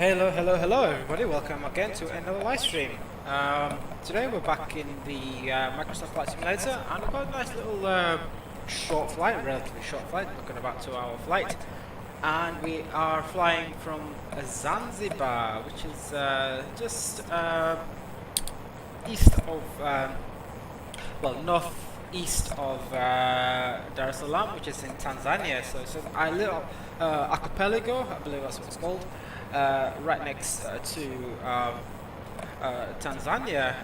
Hello everybody, welcome again to another live stream. Today we're back in the Microsoft Flight Simulator and we've got a nice little short flight, relatively short flight, looking about 2-hour flight. And we are flying from Zanzibar, which is just east of, northeast of Dar es Salaam, which is in Tanzania. So it's a little archipelago, I believe that's what it's called. Right next to Tanzania,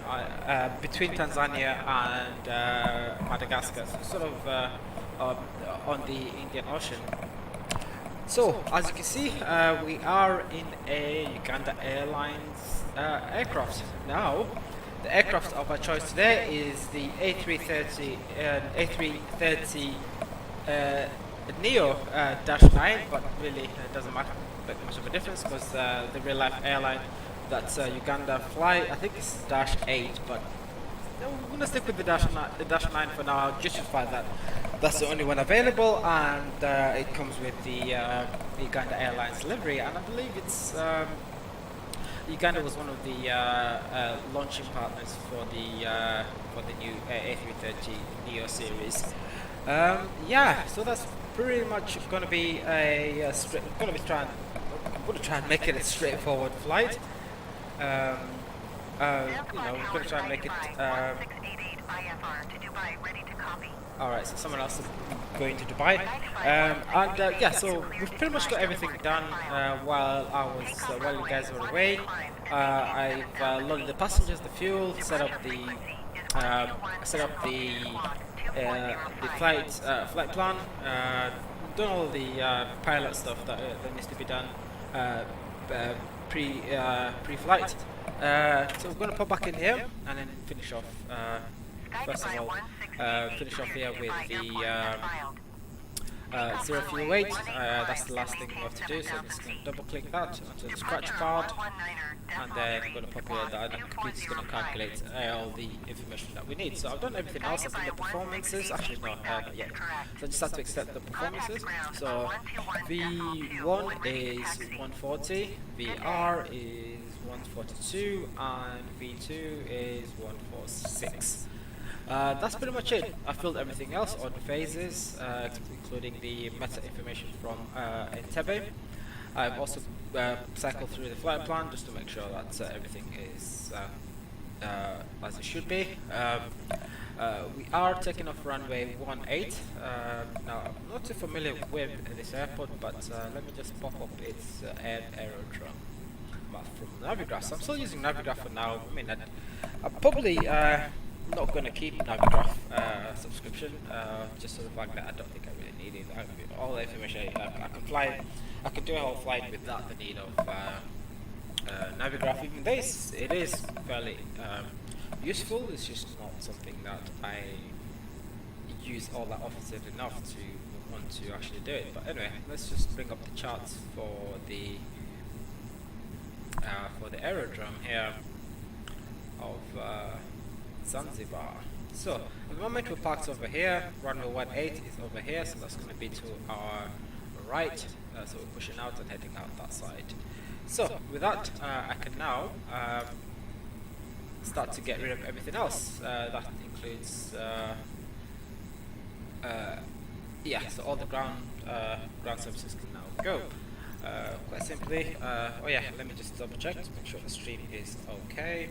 between Tanzania and Madagascar, so sort of on the Indian Ocean. So, as you can see, we are in a Uganda Airlines aircraft. Now, the aircraft of our choice today is the A330 -9, but really it doesn't matter much of a difference because the real life airline that Uganda fly, I think it's -8, but we're gonna stick with the -9 for now. I'll justify that that's the only one available, and it comes with the Uganda Airlines livery, and I believe it's Uganda was one of the launching partners for the new A330 series. Yeah, so that's pretty much going to be a going to try and make it a straightforward flight. We're going to try and make it. Alright, so someone else is going to Dubai, yeah, so we've pretty much got everything done while you guys were away. I've loaded the passengers, the fuel, set up the flight plan, done all the pilot stuff that needs to be done pre-flight. So we're going to pop back in here and then finish off. First of all, finish off here with the 0 fuel weight. That's the last thing we have to do, so I'm just going to double click that onto the scratch card, and then I'm going to pop here that the computer's going to calculate all the information that we need. So I've done everything else. I've done the performances, actually not yet, so I just have to accept the performances. So V1 is 140, VR is 142, and V2 is 146. That's pretty much it. I filled everything else on phases, including the meta information from Entebbe. I've also cycled through the flight plan just to make sure that everything is as it should be. We are taking off runway 18. Now, I'm not too familiar with this airport, but let me just pop up its aerodrome map from Navigraph. So I'm still using Navigraph for now. I mean, I'm probably not going to keep Navigraph subscription, just for the fact that I don't think I really need it. All the information I can fly, I can do a whole flight without the need of Navigraph. Even this, it is fairly useful. It's just not something that I use all that often enough to want to actually do it. But anyway, let's just bring up the charts for the aerodrome here of Zanzibar. So at the moment we're parked over here. Runway 18 is over here, so that's going to be to our right. So we're pushing out and heading out that side. So with that, I can now start to get rid of everything else. That includes, so all the ground services can now go. Quite simply, let me just double check to make sure the stream is okay.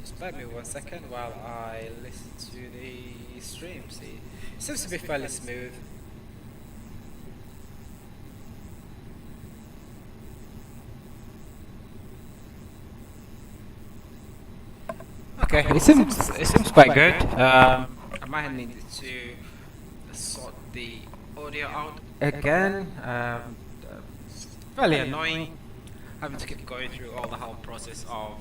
Just bear me 1 second while I listen to the stream. See, it seems to be fairly smooth. Okay, it seems quite good. I might need to sort the audio out again. Fairly annoying having to keep going through all the whole process of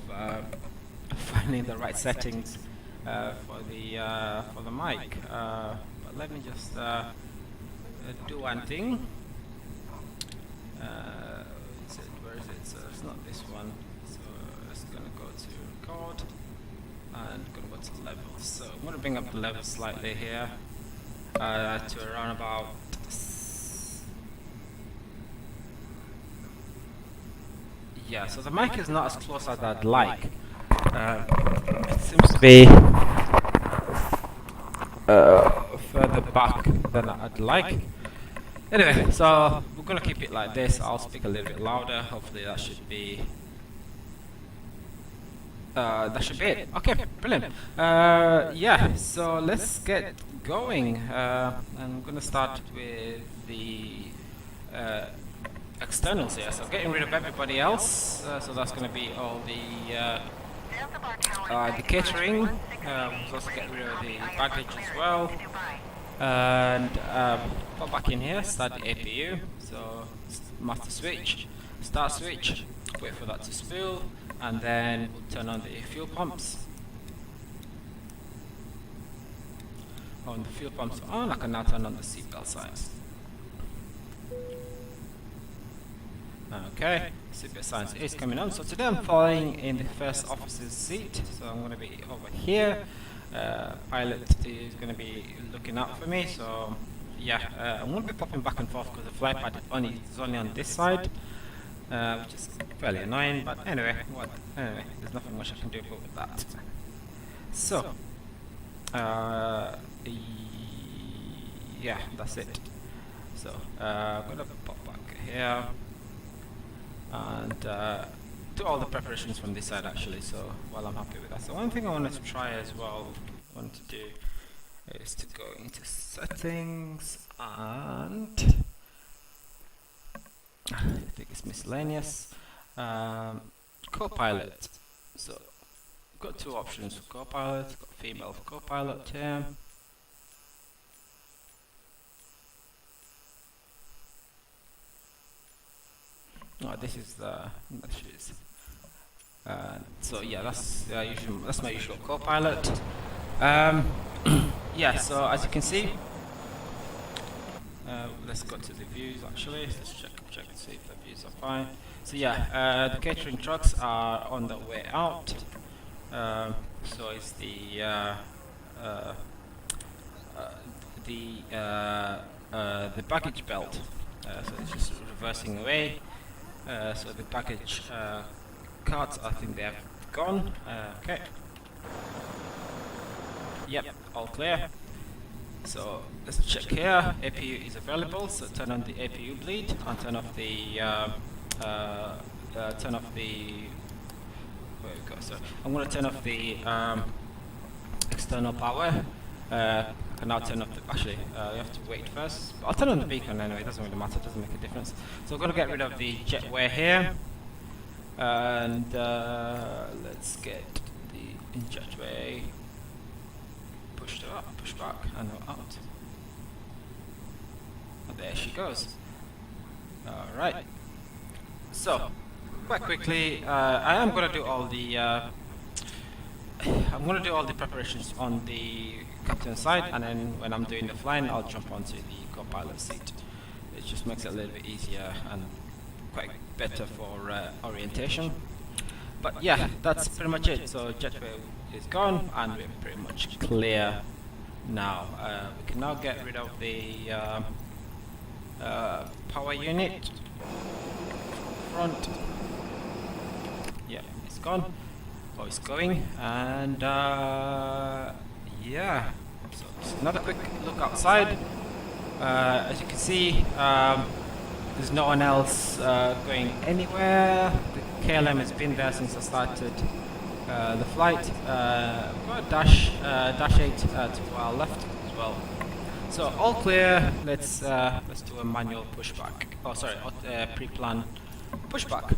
finding the right settings for the mic. But let me just do one thing. Where is it? So it's not this one. So it's gonna go to record and gonna go to levels. So I'm gonna bring up the levels slightly here to around about yeah, so the mic is not as close as I'd like. It seems to be further back than I'd like. Anyway, so we're gonna keep it like this. I'll speak a little bit louder. Hopefully that should be it. Okay, brilliant. Yeah, so let's get going. I'm gonna start with the externals here. So getting rid of everybody else. So that's gonna be all the catering. We'll also get rid of the baggage as well. And pop back in here, start the APU. So master switch, start switch, wait for that to spool, and then we'll turn on the fuel pumps. On the fuel pumps on, I can now turn on the seatbelt signs. Okay, seatbelt signs is coming on. So today I'm flying in the first officer's seat, so I'm going to be over here. Pilot is going to be looking out for me, so yeah, I'm going to be popping back and forth because the flight pad is only on this side, which is fairly annoying, but anyway, there's nothing much I can do about that. So, yeah, that's it. So, I'm going to pop back here and do all the preparations from this side actually, so while I'm happy with that. So one thing I wanted to try as well, is to go into settings and I think it's miscellaneous, co-pilot. So I've got two options for co-pilot, got female co-pilot here. Oh, this is so yeah, that's my usual co-pilot. Yeah, so as you can see, let's go to the views actually. Let's check to see if the views are fine. So yeah, the catering trucks are on the way out. So it's the baggage belt. So it's just reversing away. So the baggage carts, I think they have gone. Okay. Yep, all clear. So let's check here. APU is available. So turn on the APU bleed and turn off the Where we go? So I'm going to turn off the external power. I can now turn off the, actually you have to wait first, but I'll turn on the beacon anyway, it doesn't really matter, it doesn't make a difference. So we're going to get rid of the jetway here, and let's get the jetway pushed up, push back, and out. And there she goes. Alright, so quite quickly, I am going to do all the preparations on the captain's side, and then when I'm doing the flying, I'll jump onto the co-pilot seat. It just makes it a little bit easier and quite better for orientation. But yeah, that's pretty much it. So jetway is gone, and we're pretty much clear now. We can now get rid of the power unit front. Yeah, it's gone. Oh, it's going, and yeah, so just another quick look outside. As you can see, there's no one else going anywhere. The KLM has been there since I started the flight. We've got a dash 8 to our left as well. So all clear. Let's do a manual pushback. Oh, sorry, pre-plan pushback.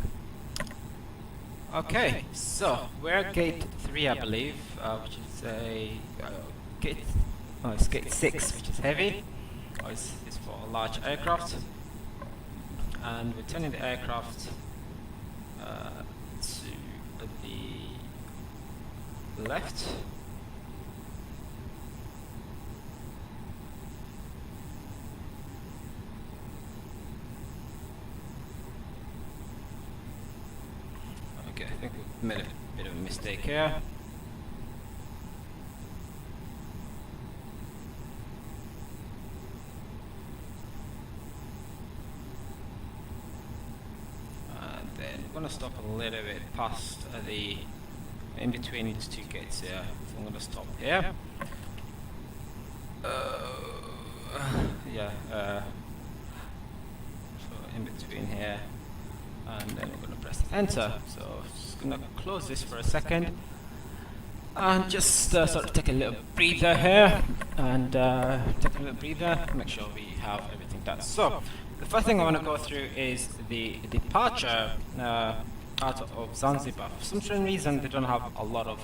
Okay, so we're at gate 3, I believe, which is a gate. Oh, it's gate 6, which is heavy. Oh, it's for large aircraft, and we're turning the aircraft to the left. Okay, I think we've made a bit of a mistake here. And then going to stop a little bit past the in between these two gates here. So I'm going to stop here. So in between here, and then we're going to press enter. So just going to close this for a second and just sort of take a little breather here, and take a little breather, make sure we have everything done. So the first thing I want to go through is the departure out of Zanzibar. For some strange reason they don't have a lot of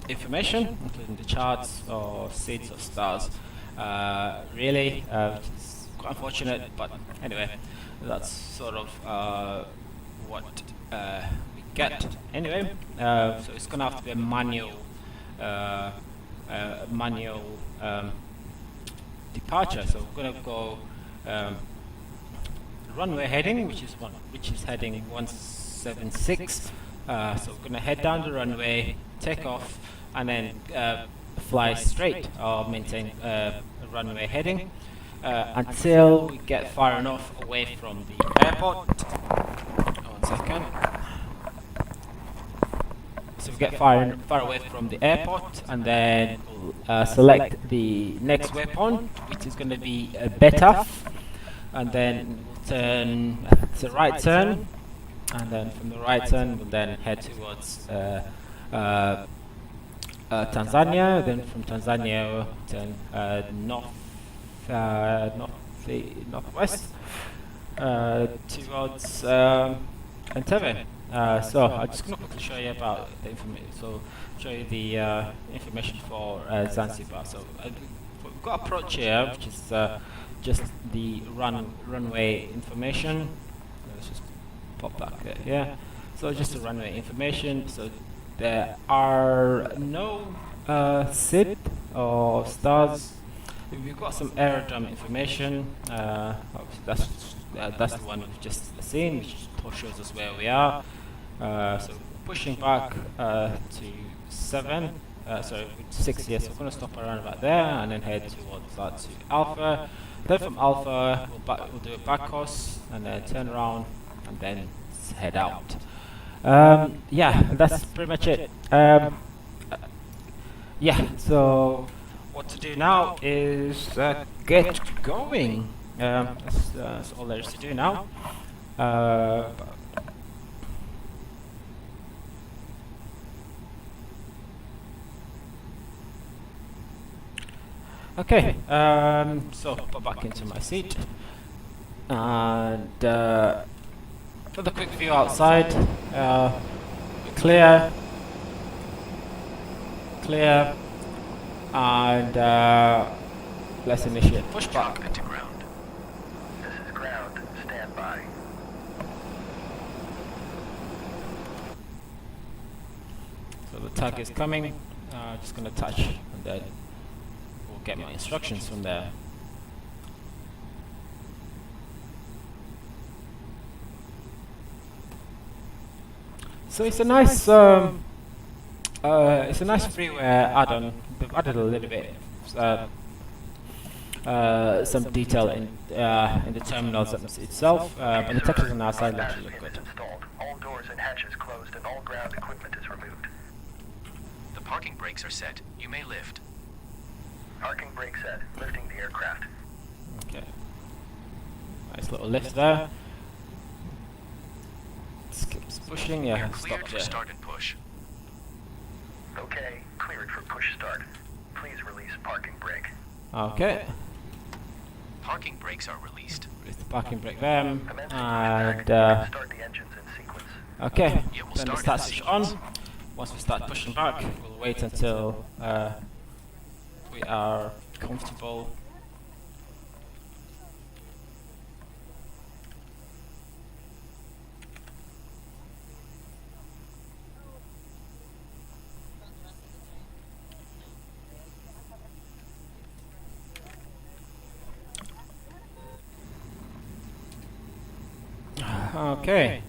information, including the charts or seeds or stars, really, which is quite unfortunate, but anyway, that's sort of what we get anyway. So it's gonna have to be a manual departure. So we're gonna go runway heading, which is heading 176. So we're gonna head down the runway, take off, and then fly straight or maintain runway heading until we get far enough away from the airport. 1 second. So we get far away from the airport, and then we'll select the next waypoint, which is going to be a beta, and then we'll turn to right turn, and then from the right turn we'll then head towards Tanzania. Then from Tanzania we'll turn northwest towards Entebbe. So I'm just going to quickly show you about the information. So show you the information for Zanzibar. So we've got approach here, which is just the runway information. Let's just pop that there. Yeah. So just the runway information. So there are no SID or stars. We've got some aerodrome information. That's the one we've just seen, which shows us where we are. So pushing back to 6 here. So we're going to stop around about there and then head towards that to Alpha. Then from Alpha we'll do a back course and then turn around and then head out. Yeah, that's pretty much it. Yeah, so what to do now is get going. That's all there is to do now. Okay, so put back into my seat, and for the quick view outside, clear, and let's initiate pushback. To ground. This is ground. Stand by. So the tag is coming. Just going to touch, and then we'll get my instructions from there. So it's a nice freeware add-on. They've added a little bit some detail in the terminals itself, but the textures on our side actually look good. All doors and hatches closed and all ground equipment is removed. The parking brakes are set. You may lift. Parking brake set. Lifting the aircraft. Okay. Nice little lift there. Skips pushing, yeah, You're stop cleared for there. start and push. Okay, cleared for push start. Please release parking brake. Okay. Parking brakes are released. Release the parking brake there, Commencing and pushback. Start the engines in sequence. okay, Yeah, we'll then the start start in switch sequence. on. Once we start pushing back, we'll wait until we are comfortable. Okay,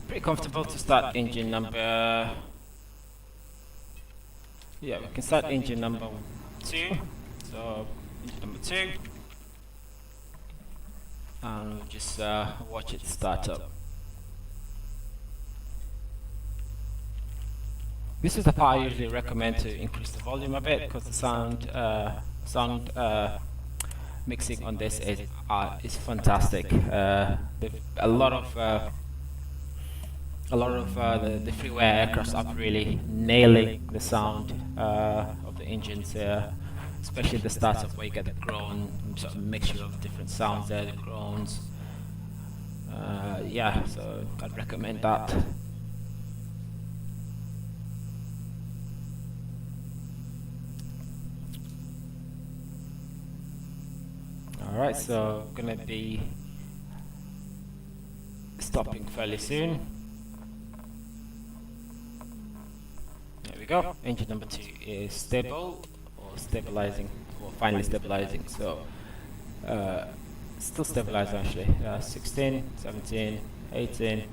pretty comfortable to start engine number. Yeah, we can start engine number 2. So engine number 2, and we'll just watch it start up. This is the part I usually recommend to increase the volume a bit, because the sound mixing on this is fantastic. A lot of the freeware aircrafts are really nailing the sound of the engines here, especially the startup where you get the groan, sort of mixture of different sounds there, the groans. Yeah, so I'd recommend that. Alright, so gonna be stopping fairly soon. There we go. Engine number 2 is stable, or stabilizing, or finally stabilizing. So still stabilizing actually. 16, 17, 18,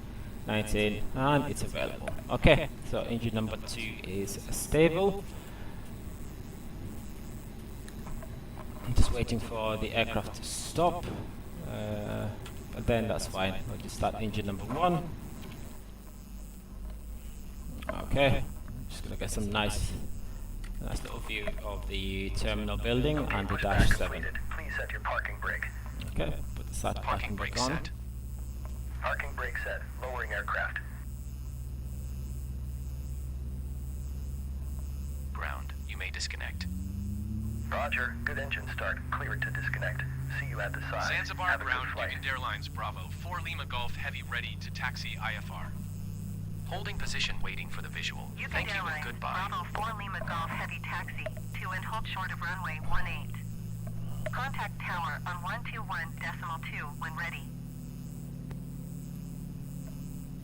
19, and it's available. Okay, so engine number 2 is stable. I'm just waiting for the aircraft to stop, but then that's fine. We'll just start engine number 1. Okay, just gonna get some nice little view of the terminal building and the dash 7. Please set your parking brake. Okay, put the start Parking brake on. set. Parking brake set. Lowering aircraft. Ground. You may disconnect. Roger. Good engine start. Clear to disconnect. See you at the side. Zanzibar Have a good ground. flight. UGANDA Airlines Bravo. 4 Lima Golf Heavy ready to taxi IFR. Holding position waiting for the visual. Thank you and goodbye. Bravo 4 Lima Golf Heavy taxi to and hold short of runway 18. Contact tower on 121.2 when ready.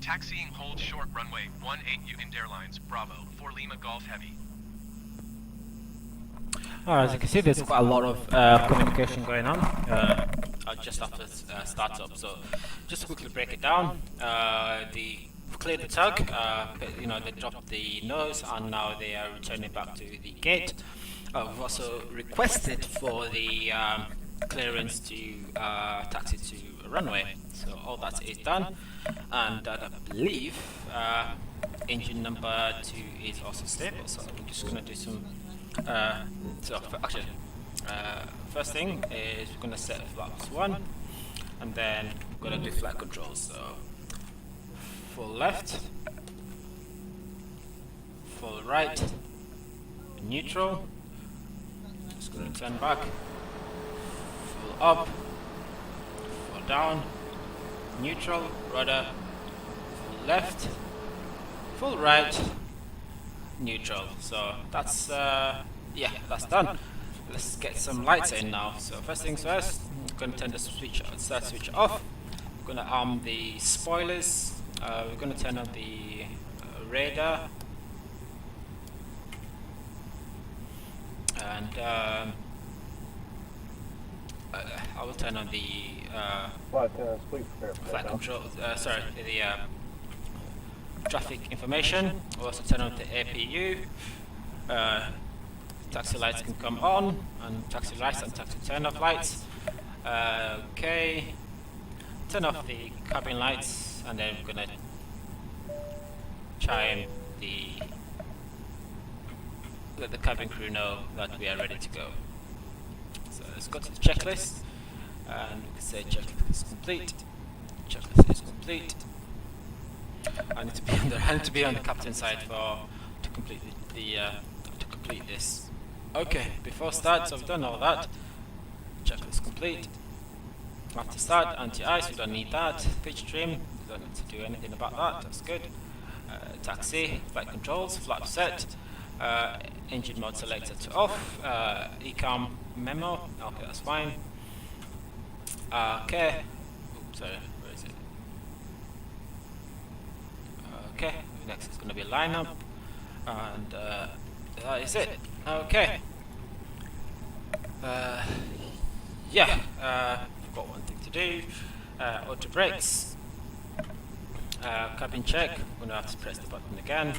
Taxiing hold short runway 18 UGANDA Airlines Bravo 4 Lima Golf Heavy. As you can see, there's quite a lot of communication going on just after startup. So just to quickly break it down, we've cleared the tug. They dropped the nose, and now they are returning back to the gate. We've also requested for the clearance to taxi to a runway. So all that is done, and I believe engine number 2 is also stable. So we're just going to do some. First thing is we're going to set flaps 1, and then we're going to do flight control. So full left, full right, neutral. Just going to turn back, full up, full down, neutral, rudder, full left, full right, neutral. So that's that's done. Let's get some lights in now. So first things first, I'm going to turn the switch off. We're going to arm the spoilers. We're going to turn on the radar, and I will turn on the flight control. The traffic information. We'll also turn on the APU. Taxi lights can come on, and taxi lights and taxi turn-off lights. Okay. Turn off the cabin lights, and then we're gonna chime let the cabin crew know that we are ready to go. So let's go to the checklist, and we can say checklist is complete. Checklist is complete. I need to be on the captain's side to complete this. Okay, before start, so we've done all that. Checklist complete. After start, anti-ice, we don't need that. Pitch trim, we don't need to do anything about that. That's good. Taxi, flight controls, flap set. Engine mode selector to off. ECAM memo. Okay, that's fine. Okay. Oops, sorry. Where is it? Okay, next is going to be lineup, and that is it. Okay. I've got one thing to do. Auto brakes. Cabin check. I'm going to have to press the button again.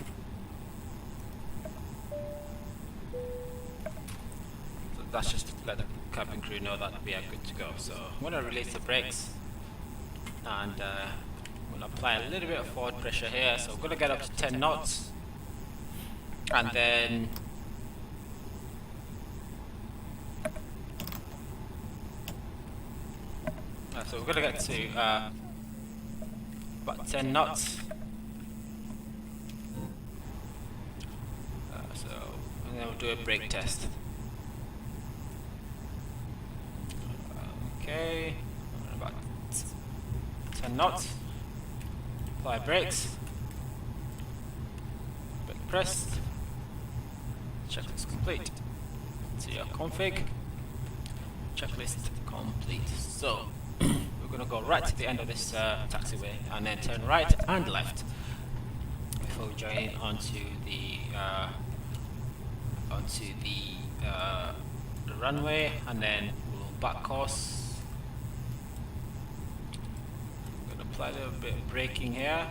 So that's just to let the cabin crew know that we are good to go. So I'm going to release the brakes. and I'm going to apply a little bit of forward pressure here. So I'm going to get up to 10 knots, and then so we're going to get to about 10 knots. And then we'll do a brake test. Okay, about 10 knots. Apply brakes. Brake pressed. Checklist complete. See your config. Checklist complete. So we're going to go right to the end of this taxiway and then turn right and left before we join onto the runway, and then we'll back course. I'm going to apply a little bit of braking here.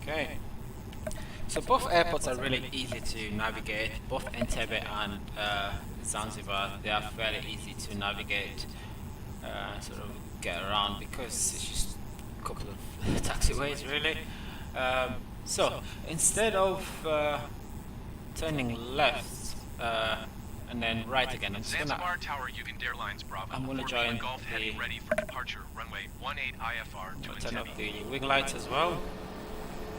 Okay, so both airports are really easy to navigate. Both Entebbe and Zanzibar, they are fairly easy to navigate, sort of get around, because it's just a couple of taxiways really. So instead of turning left and then right again, Zanzibar Tower, Uganda Airlines Bravo. I'm gonna 4 join Lima Golf Heavy the- ready for departure. Runway 18 IFR to turn up Entebbe. the wing lights as well.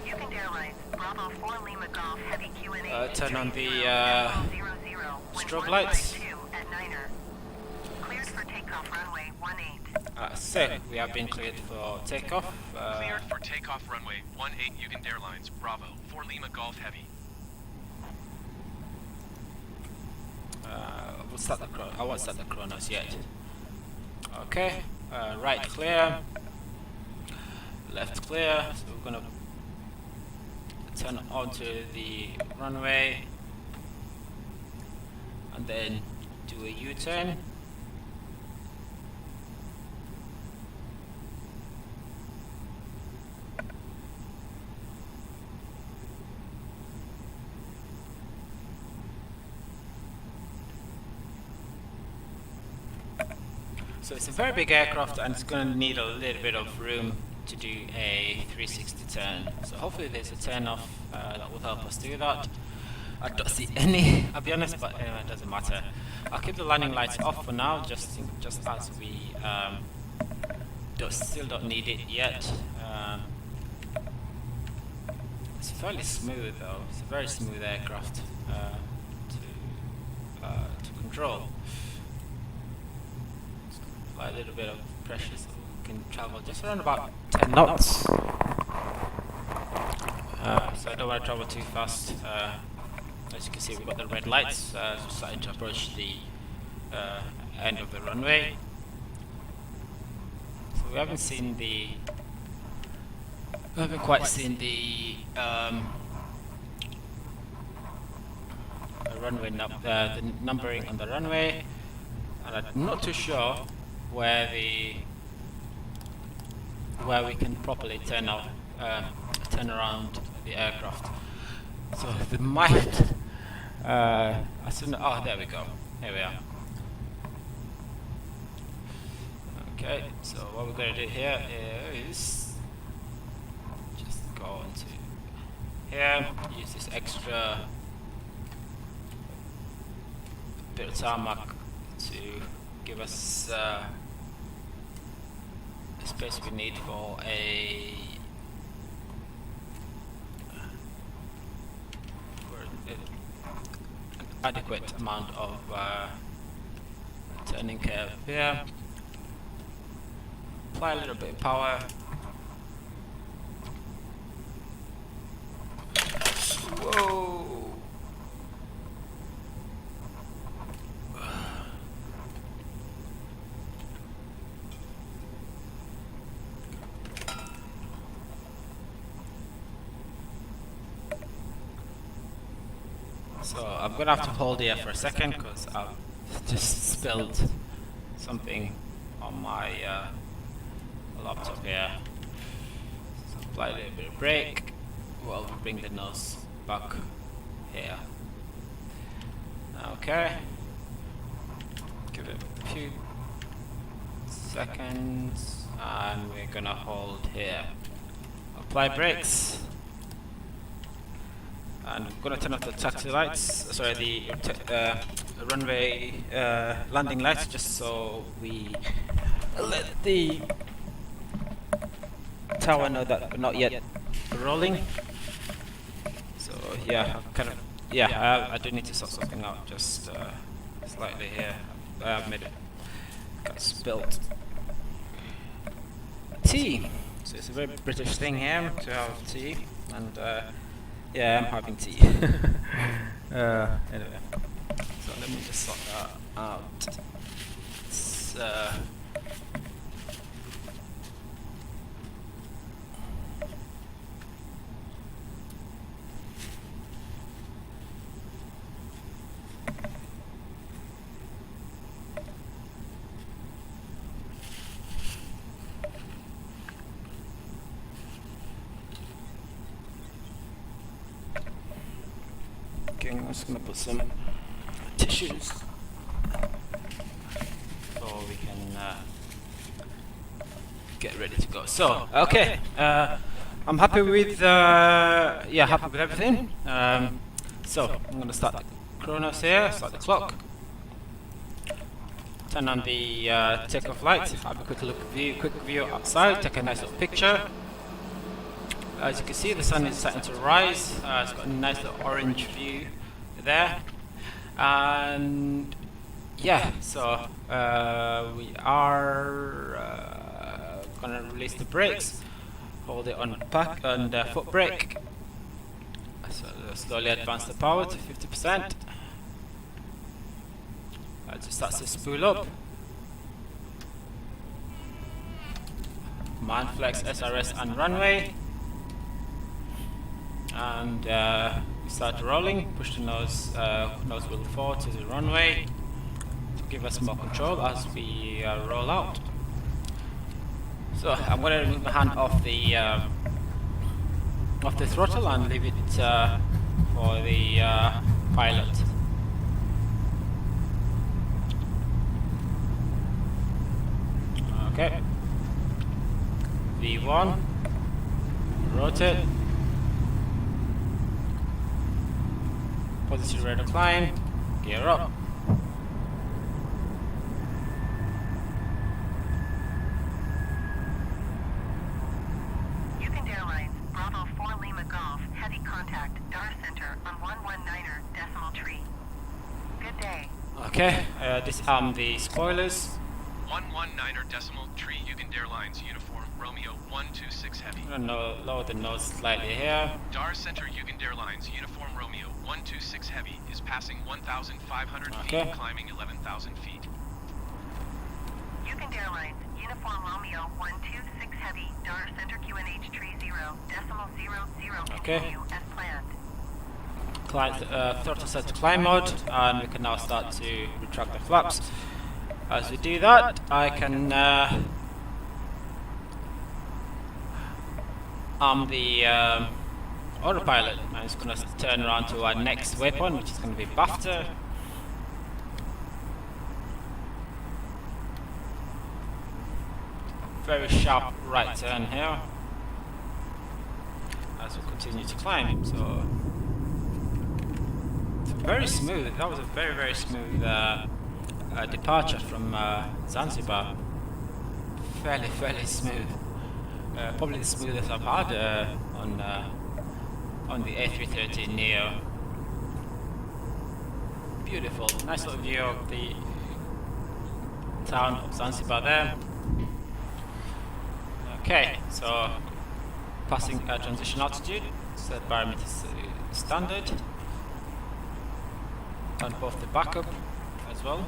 Uganda Airlines, Bravo 4 Lima Golf Heavy Q&A. Turn on the 00, strobe lights. at Niner. Cleared for takeoff runway 18. So we have been cleared for takeoff. Cleared for takeoff. Runway 18 Uganda Airlines Bravo 4 Lima Golf Heavy. We'll start the I won't start the chronos yet. Okay, right clear, left clear. So we're gonna turn onto the runway and then do a U-turn. So it's a very big aircraft and it's going to need a little bit of room to do a 360 turn. So hopefully there's a turn off that will help us do that. I don't see any, I'll be honest, but it doesn't matter. I'll keep the landing lights off for now, just as we still don't need it yet. It's fairly smooth though. It's a very smooth aircraft to control. Apply a little bit of pressure so we can travel just around about 10 knots. So I don't want to travel too fast. As you can see, we've got the red lights, starting to approach the end of the runway. So we haven't quite seen the runway the numbering on the runway, and I'm not too sure where we can properly turn around the aircraft. So the might oh, there we go. Here we are. Okay, so what we're going to do here is just go into here, use this extra bit of tarmac to give us the space we need for an adequate amount of turning curve here. Apply a little bit of power. Whoa! So I'm gonna have to hold here for a second because I've just spilled something on my laptop here. So apply a little bit of brake while we bring the nose back here. Okay. Give it a few seconds and we're gonna hold here. Apply brakes. And I'm gonna turn off the taxi lights, sorry, the runway landing lights, just so we let the tower know that we're not yet rolling. So yeah, I do need to sort something out just slightly here. I've made it got spilled tea. So it's a very British thing here to have tea, and yeah, I'm having tea. Anyway, so let me just sort that out. It's, I'm just going to put some tissues so we can get ready to go. So, okay, I'm happy with happy with everything. So I'm going to start the chronos here, start the clock, turn on the takeoff light, have a quick view outside, take a nice little picture. As you can see, the sun is starting to rise. It's got a nice little orange view there, and yeah, so we are gonna release the brakes. Hold it on the foot brake. So slowly advance the power to 50%. It just starts to spool up. Command flex SRS and runway. And we start rolling, push the nose wheel forward to the runway to give us more control as we roll out. So I'm going to remove my hand off the throttle and leave it for the pilot. Okay. V1, rotate. Positive rate of climb, gear up. UGANDA Airlines, Bravo 4 Lima Golf, heavy contact, Dar Center on 119.3. Good day. Okay, disarm the spoilers. 119.3 UGANDA Airlines uniform Romeo 126 Heavy. I'm gonna lower the nose slightly here. Dar Center UGANDA Airlines uniform Romeo 126 Heavy is passing 1,500 Okay. feet, climbing 11,000 feet. UGANDA Airlines, uniform Romeo 126 Heavy, Dar Center QNH 30.00. Okay. Continue as planned. Throttle set to climb mode, and we can now start to retract the flaps. As we do that, I can arm the autopilot. I'm just going to turn around to our next waypoint, which is going to be BAFTA. Very sharp right turn here as we continue to climb. So it's very smooth. That was a very smooth departure from Zanzibar. Fairly smooth. Probably the smoothest I've had on the A330-900. Beautiful, nice little view of the town of Zanzibar there. Okay, so passing transition altitude, set parameters standard, and both the backup as well.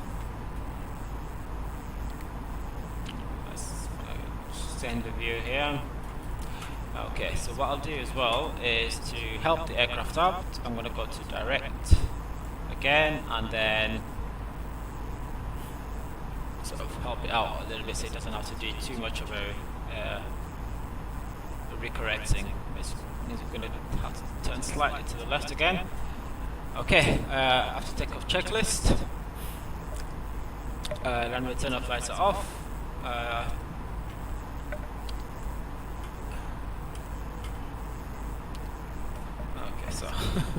Let's extend the view here. Okay, so what I'll do as well is to help the aircraft out, I'm going to go to direct again, and then sort of help it out a little bit so it doesn't have to do too much of a recorrecting. It's going to have to turn slightly to the left again. Okay, after takeoff checklist, runway turn off lights are off. Okay, so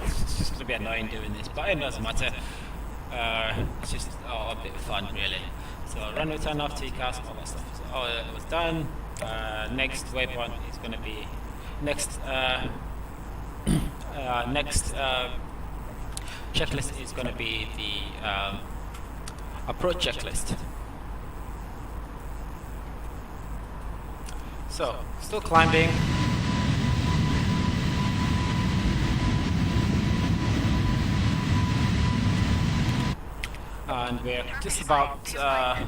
it's just going to be annoying doing this, but it doesn't matter. It's just a bit of fun, really. So runway turn off, TCAS, all that stuff. So, it was done. Next waypoint is going to be next checklist is going to be the approach checklist. So still climbing. And we're just about to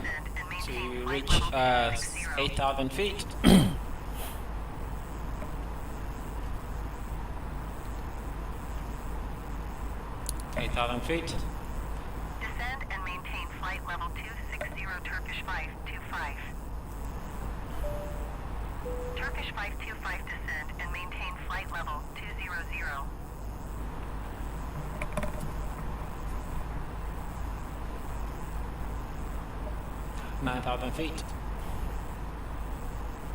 reach 8,000 feet. 8,000 feet. Descend and maintain flight level 260 Turkish 525. Turkish 525 descend and maintain flight level 200. 9,000 feet.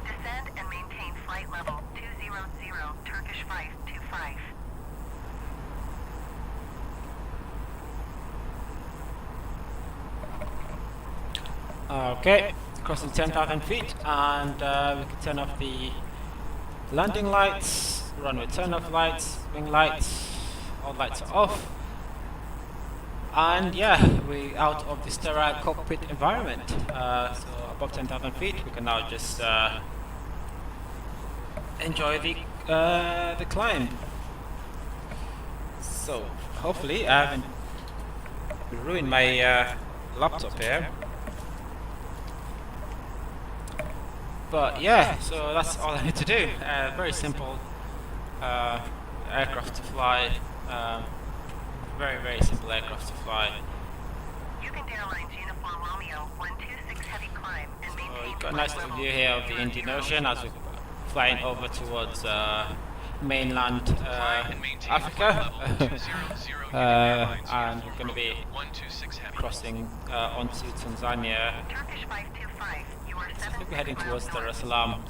Descend and maintain flight level 200 Turkish 525. Okay, crossing 10,000 feet, and we can turn off the landing lights, runway turn off lights, wing lights, all lights are off. And yeah, we're out of the sterile cockpit environment. So above 10,000 feet, we can now just enjoy the climb. So hopefully I haven't ruined my laptop here. But yeah, so that's all I need to do. Very simple aircraft to fly. Very simple aircraft to fly. UGANDA Airlines Uniform Romeo 126 heavy climb and maintain. So you've got a nice little view here of the Indian Ocean as we're flying over towards mainland Africa. And we're going to be crossing onto Tanzania. Turkish 525, you are I think we're heading towards Dar es Salaam.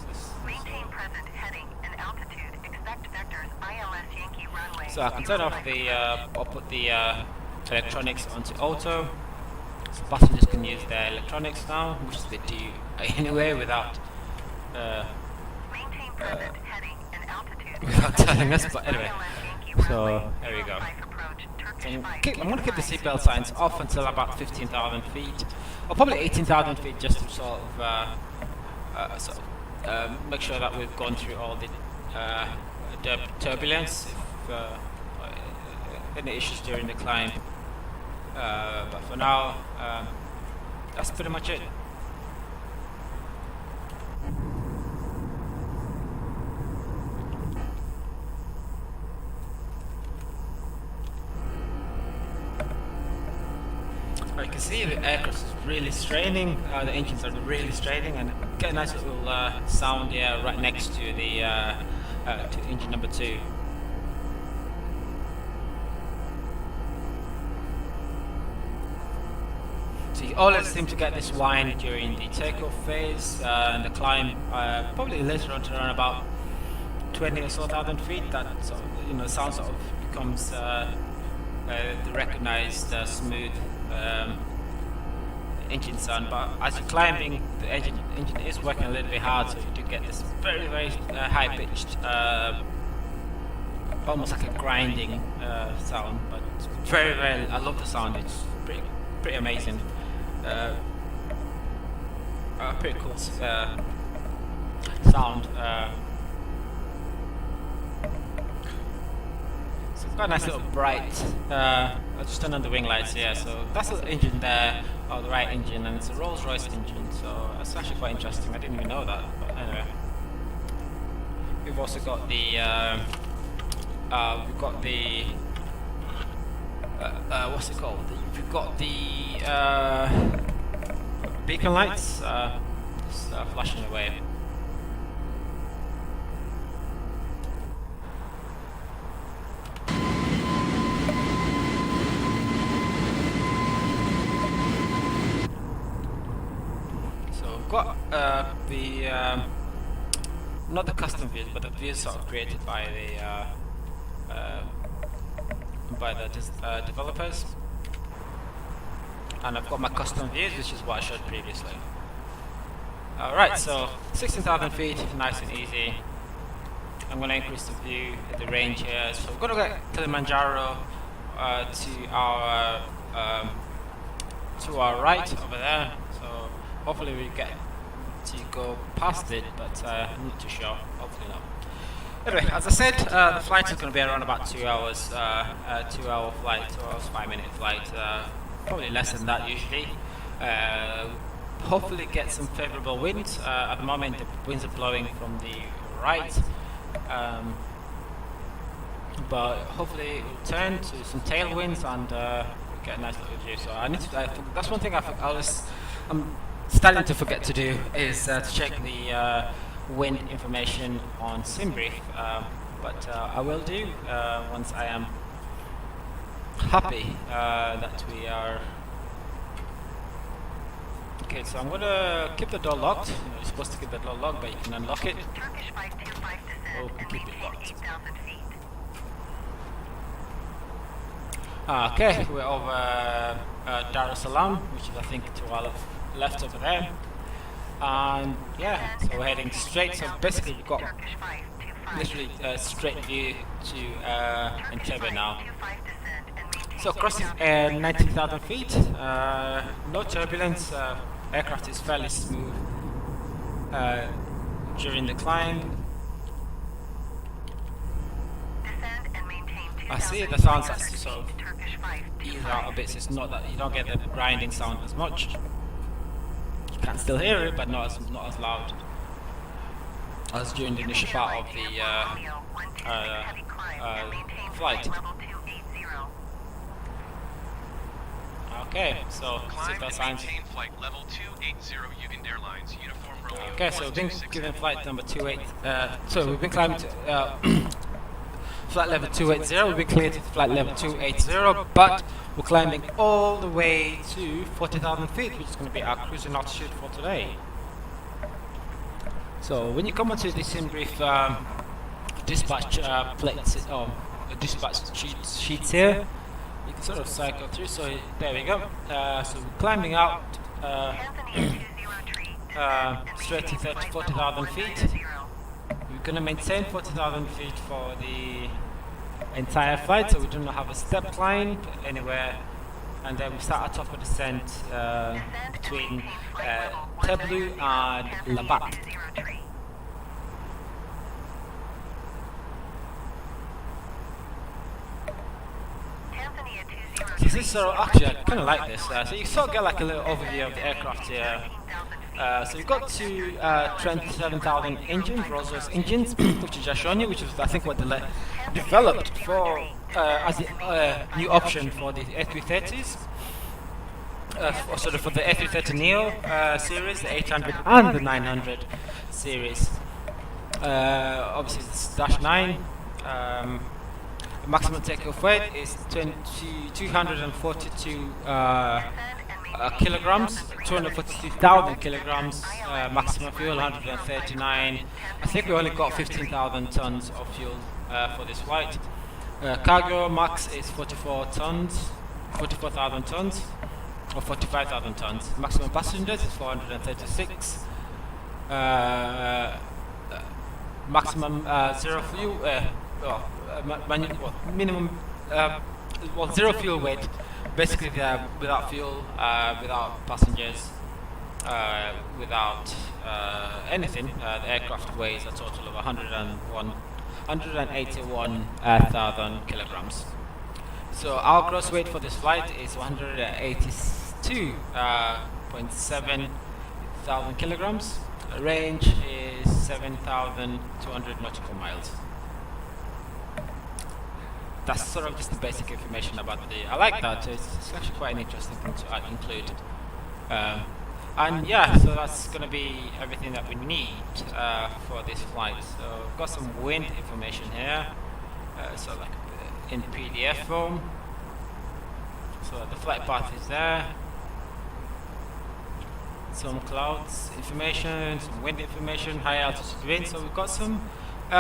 maintain present heading and altitude. Expect vectors ILS Yankee runway. So I can turn off the, I'll put the electronics onto auto. So passengers can use their electronics now, which they do anyway without Maintain present heading and altitude. without telling us. But anyway, ILS Yankee so runway there we go. 05 approach, Turkish I'm 525. going to keep the seatbelt signs off until about 15,000 feet, or probably 18,000 feet, just to sort of make sure that we've gone through all the turbulence, if any issues during the climb. But for now, that's pretty much it. You can see the aircraft is really straining, the engines are really straining, and get a nice little sound here right next to the to engine number 2. So you always seem to get this whine during the takeoff phase and the climb, probably later on to around about 20 or so thousand feet. That sort of, sound sort of becomes the recognized smooth engine sound. But as you're climbing, the engine is working a little bit hard, so you do get this very high pitched, almost like a grinding sound. But it's very I love the sound. It's pretty amazing. Pretty cool sound. So it's got a nice little bright. I'll just turn on the wing lights here. So that's the engine there, or the right engine, and it's a Rolls-Royce engine. So that's actually quite interesting. I didn't even know that. But anyway, we've also got the what's it called? You've got the beacon lights just flashing away. So we've got the not the custom views, but the views sort of created by the developers, and I've got my custom views, which is what I showed previously. Alright, so 16,000 feet, nice and easy. I'm going to increase the view, the range here. So we're going to get Kilimanjaro to our right over there. So hopefully we get to go past it, but I'm not too sure. Hopefully not. Anyway, as I said, the flight is going to be around about 2 hours, 2 hour flight, 2 hours, 5 minute flight, probably less than that usually. Hopefully get some favourable winds. At the moment the winds are blowing from the right, but hopefully it will turn to some tailwinds and get a nice little view. So I need to, that's one thing I'm starting to forget to do, is to check the wind information on SimBrief, but I will do once I am happy that we are okay. So I'm gonna keep the door locked. You're supposed to keep the door locked, but you can unlock it. Turkish 525 descend Oh, and keep it maintain locked. 8,000 feet. Okay, we're over Dar es Salaam, which is I think to our left over there. And yeah, so we're heading straight. So basically we've got Turkish 525 literally a straight view to Entebbe now. 525 descend and maintain So crossing 19,000 feet, no turbulence, aircraft is fairly smooth during the climb. descend and maintain 2,000 I see the sounds actually feet. sort of Turkish 525 ease out a bit, so it's not that you don't get the grinding sound as much. You can still hear it, but not as loud as during the initial part of the flight. Okay, so Climb seatbelt and signs. maintain flight level 280 Uganda Airlines, uniform Romeo. Okay, so we've been given flight number 28. So we've been climbing to flight level 280. We've been cleared to flight level 280, but we're climbing all the way to 40,000 feet, which is going to be our cruising altitude for today. So when you come onto the SimBrief dispatch plates or dispatch sheets here, you can sort of cycle through. So there we go. So we're climbing out straight to 40,000 feet. We're going to maintain 40,000 feet for the entire flight, so we do not have a step climb anywhere. And then we start our top of descent between Teblu and Labat. So this is sort of, actually I kind of like this. So you sort of get like a little overview of the aircraft here. So we've got two 27,000 engines, Rolls-Royce engines, which is just showing you, which is I think what they developed for as a new option for the A330s. Or sort of for the A330neo series, the 800 and the 900 series. Obviously it's dash 9. The maximum takeoff weight is 242 kilograms, 242,000 kilograms. Maximum fuel 139. I think we only got 15,000 tons of fuel for this flight. Cargo max is 44 tons, 44,000 tons, or 45,000 tons. Maximum passengers is 436. Maximum zero fuel. Minimum zero fuel weight, basically without fuel, without passengers, without anything. The aircraft weighs a total of 181,000 kilograms. So our gross weight for this flight is 182.7 thousand kilograms. Range is 7,200 nautical miles. that's sort of just the basic information about the. I like that. It's actually quite an interesting thing to include. And yeah, so that's going to be everything that we need for this flight. So we've got some wind information here, so like in PDF form. So the flight path is there. Some clouds information, some wind information, high altitude wind. So we've got some, we've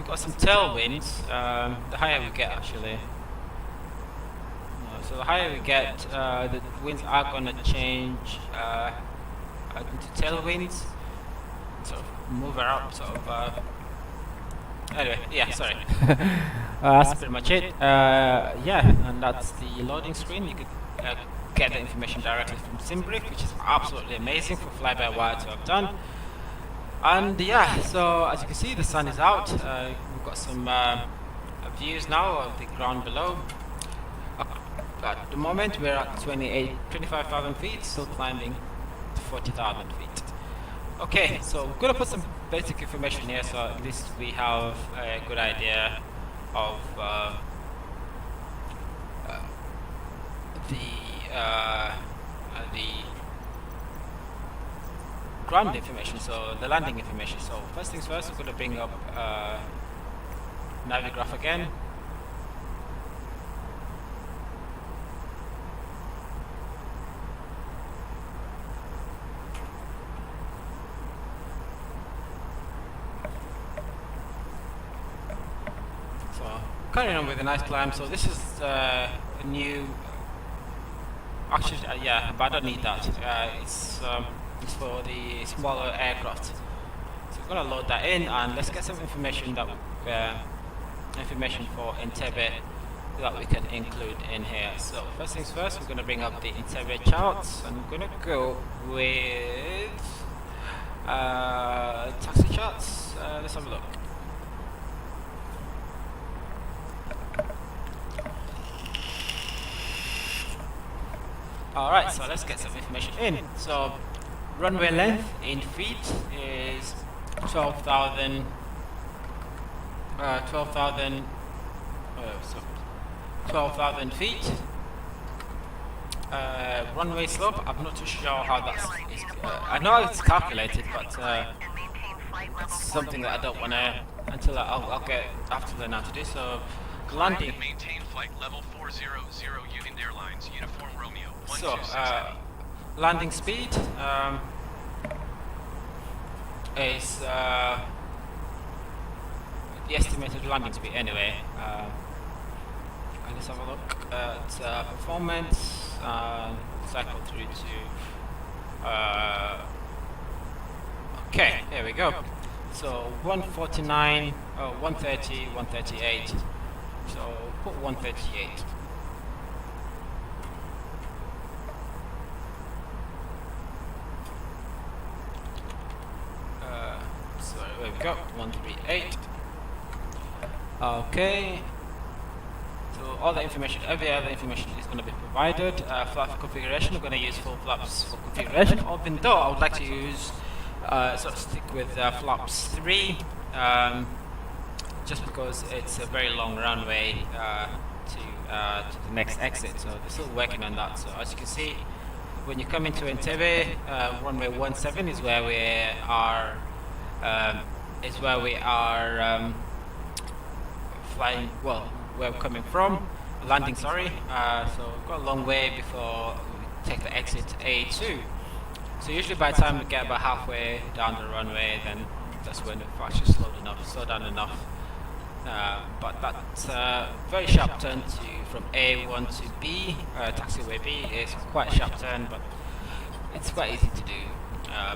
got some tailwinds. The higher we get, actually. So the higher we get, the winds are going to change into tailwinds, sort of move her up, sort of. Anyway, yeah, sorry. That's pretty much it. Yeah, and that's the loading screen. You could get the information directly from SimBrief, which is absolutely amazing for fly-by-wire to have done. And yeah, so as you can see, the sun is out. We've got some views now of the ground below. At the moment we're at 25,000 feet, still climbing to 40,000 feet. Okay, so we're going to put some basic information here so at least we have a good idea of the ground information, so the landing information. So first things first, we're going to bring up Navigraph again. Carrying on with a nice climb. So this is a new. Actually, yeah, but I don't need that. It's for the smaller aircraft. So we're gonna load that in, and let's get some information that information for Entebbe that we can include in here. So first things first, we're gonna bring up the Entebbe charts, and we're gonna go with taxi charts. Let's have a look. Alright, so let's get some information in. So runway length in feet is 12,000 feet. Runway slope, I'm not too sure how that's I know it's calculated, but it's something that I don't want to until I'll get after the now to do. So landing, maintain flight level 400 Union Airlines, Uniform Romeo. So landing speed is the estimated landing speed anyway. Let's have a look at performance, cycle through to okay, there we go. So 149, 130, 138. So put 138. So there we go, 138. Okay. So all the information, every other information is going to be provided. Flap configuration, we're going to use full flaps for configuration, even though I would like to use, sort of stick with flaps 3, just because it's a very long runway to the next exit, so they're still working on that. So as you can see, when you come into Entebbe, runway 17 is where we are, flying, well, where we're coming from, landing, sorry. So we've got a long way before we take the exit A2. So usually by the time we get about halfway down the runway, then that's when we've actually slowed down enough. But that very sharp turn from A1 to B, taxiway B, is quite a sharp turn, but it's quite easy to do.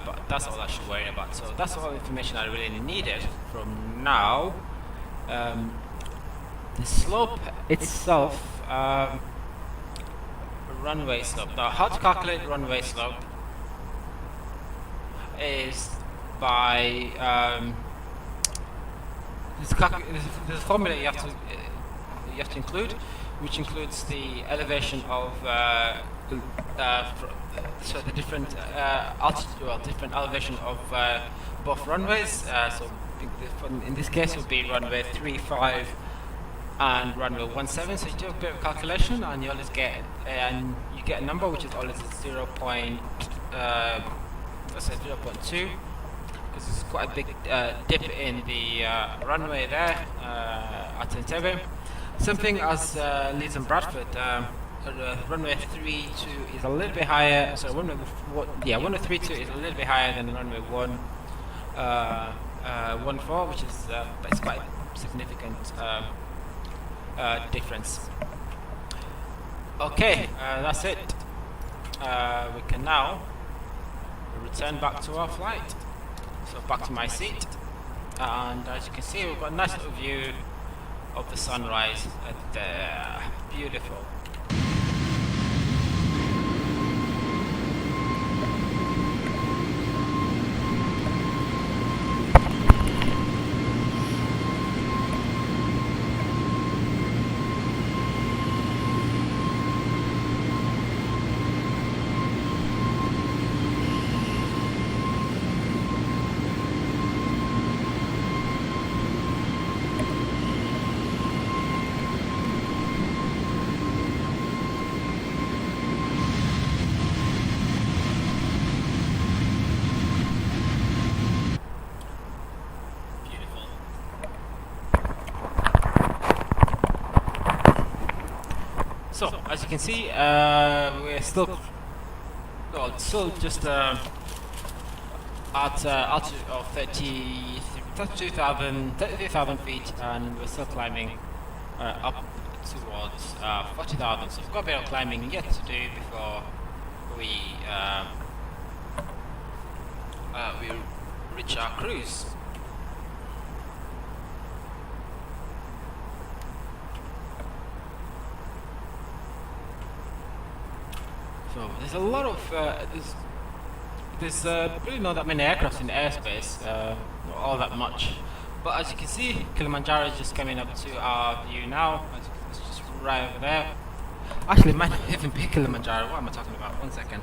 But that's all I should worry about. So that's all the information I really needed from now. The slope itself, runway slope. Now, how to calculate runway slope is by there's a formula you have to include, which includes the elevation of so the different altitude, well, different elevation of both runways. So in this case it would be runway 35 and runway 17. So you do a bit of calculation, and you always get you get a number which is always 0. Let's say 0.2, because it's quite a big dip in the runway there at Entebbe. Something as Leeds and Bradford. Runway 32 is a little bit higher. So runway 32 is a little bit higher than runway 14, which is that's quite a significant difference. Okay, that's it. We can now return back to our flight. So back to my seat, and as you can see, we've got a nice little view of the sunrise there. Beautiful. So, as you can see, we're still just at altitude of 33,000 feet, and we're still climbing up towards 40,000. So we've got a bit of climbing yet to do before we reach our cruise. So there's a lot of there's really not that many aircraft in airspace, not all that much. But as you can see, Kilimanjaro is just coming up to our view now. It's just right over there. Actually, it might not even be Kilimanjaro. What am I talking about? 1 second.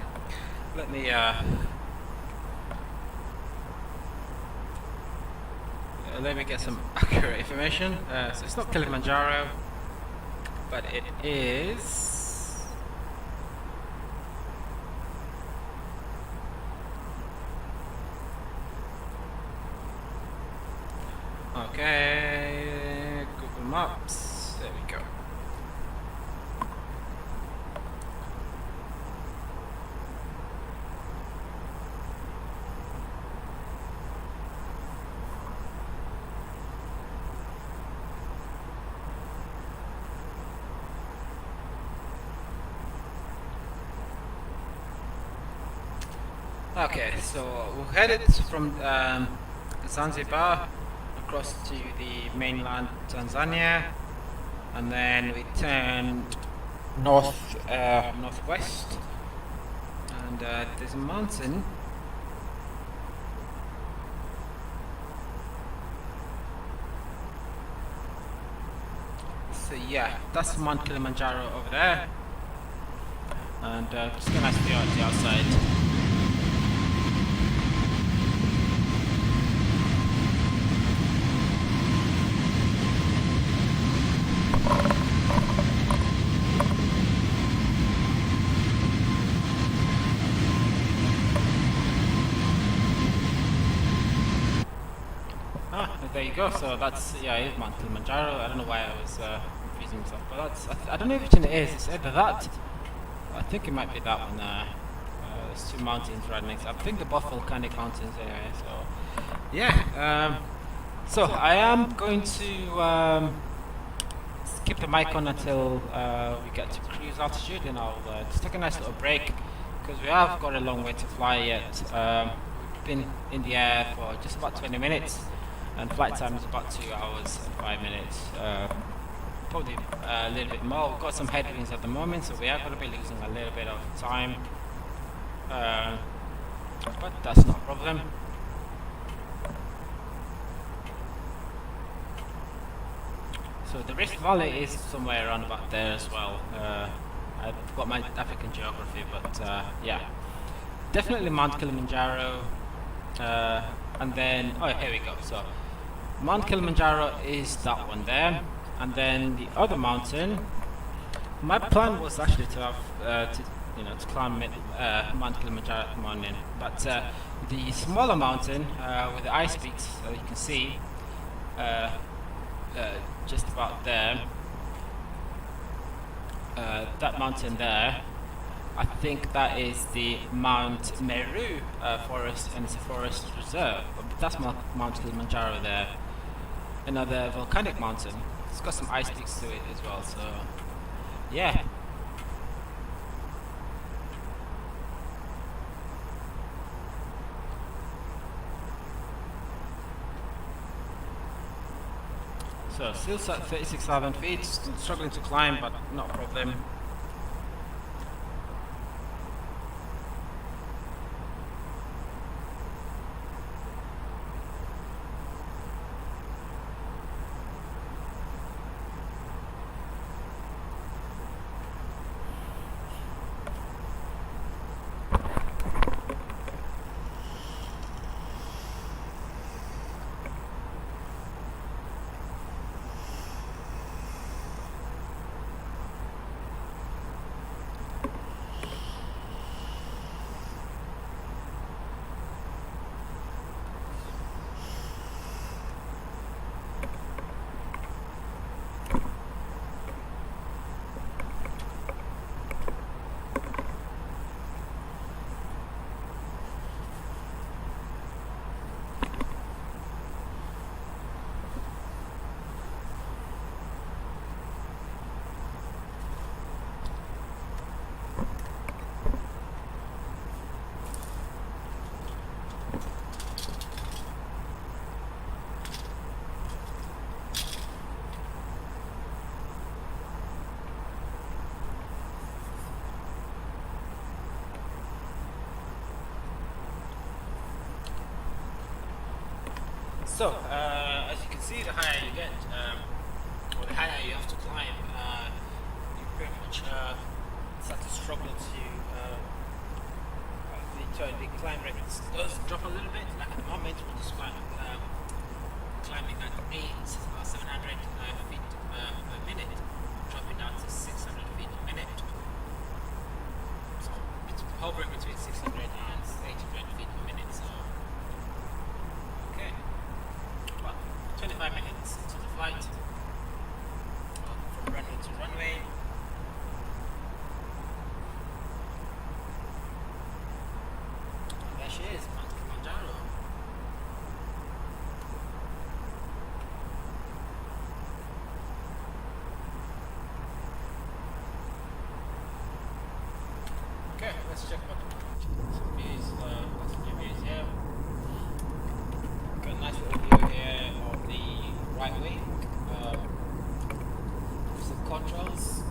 Let me get some accurate information. So it's not Kilimanjaro, but it is. Okay, Google Maps, there we go. Okay, so we're headed from Zanzibar across to the mainland Tanzania, and then we turned northwest, and there's a mountain. So yeah, that's Mount Kilimanjaro over there, and just a nice view at the outside. There you go. So that's it is Mount Kilimanjaro. I don't know why I was confusing myself, but that's I don't know which one it is. It's either that. I think it might be that one. There's two mountains right next. I think they're both volcanic mountains anyway. So yeah. So I am going to keep the mic on until we get to cruise altitude, and I'll just take a nice little break because we have got a long way to fly yet. We've been in the air for just about 20 minutes. And flight time is about 2 hours and 5 minutes, probably a little bit more. We've got some headwinds at the moment, so we are going to be losing a little bit of time, but that's not a problem. So the Rift Valley is somewhere around about there as well. I've got my African geography, but yeah, definitely Mount Kilimanjaro, and then here we go. So Mount Kilimanjaro is that one there, and then the other mountain. My plan was actually to have to climb Mount Kilimanjaro at the morning, but the smaller mountain with the ice peaks, you can see just about there. That mountain there, I think that is the Mount Meru forest, and it's a forest reserve. But that's Mount Kilimanjaro there, another volcanic mountain. It's got some ice peaks to it as well, so yeah. So still at 36,000 feet, still struggling to climb, but not a problem. So, as you can see, the higher you get, or the higher you have to climb, you pretty much start to struggle to, the climb rate does drop a little bit. Like at the moment, we're just climbing at 700 feet per minute, dropping down to 600 feet a minute. So, it's hovering between 600 and 800 feet per minute, so 25 minutes into the flight, from runway to runway. And there she is, Mount Kilimanjaro. Okay, let's check out some views. Got some new views here. Got a nice little view here of the right wing. Some controls.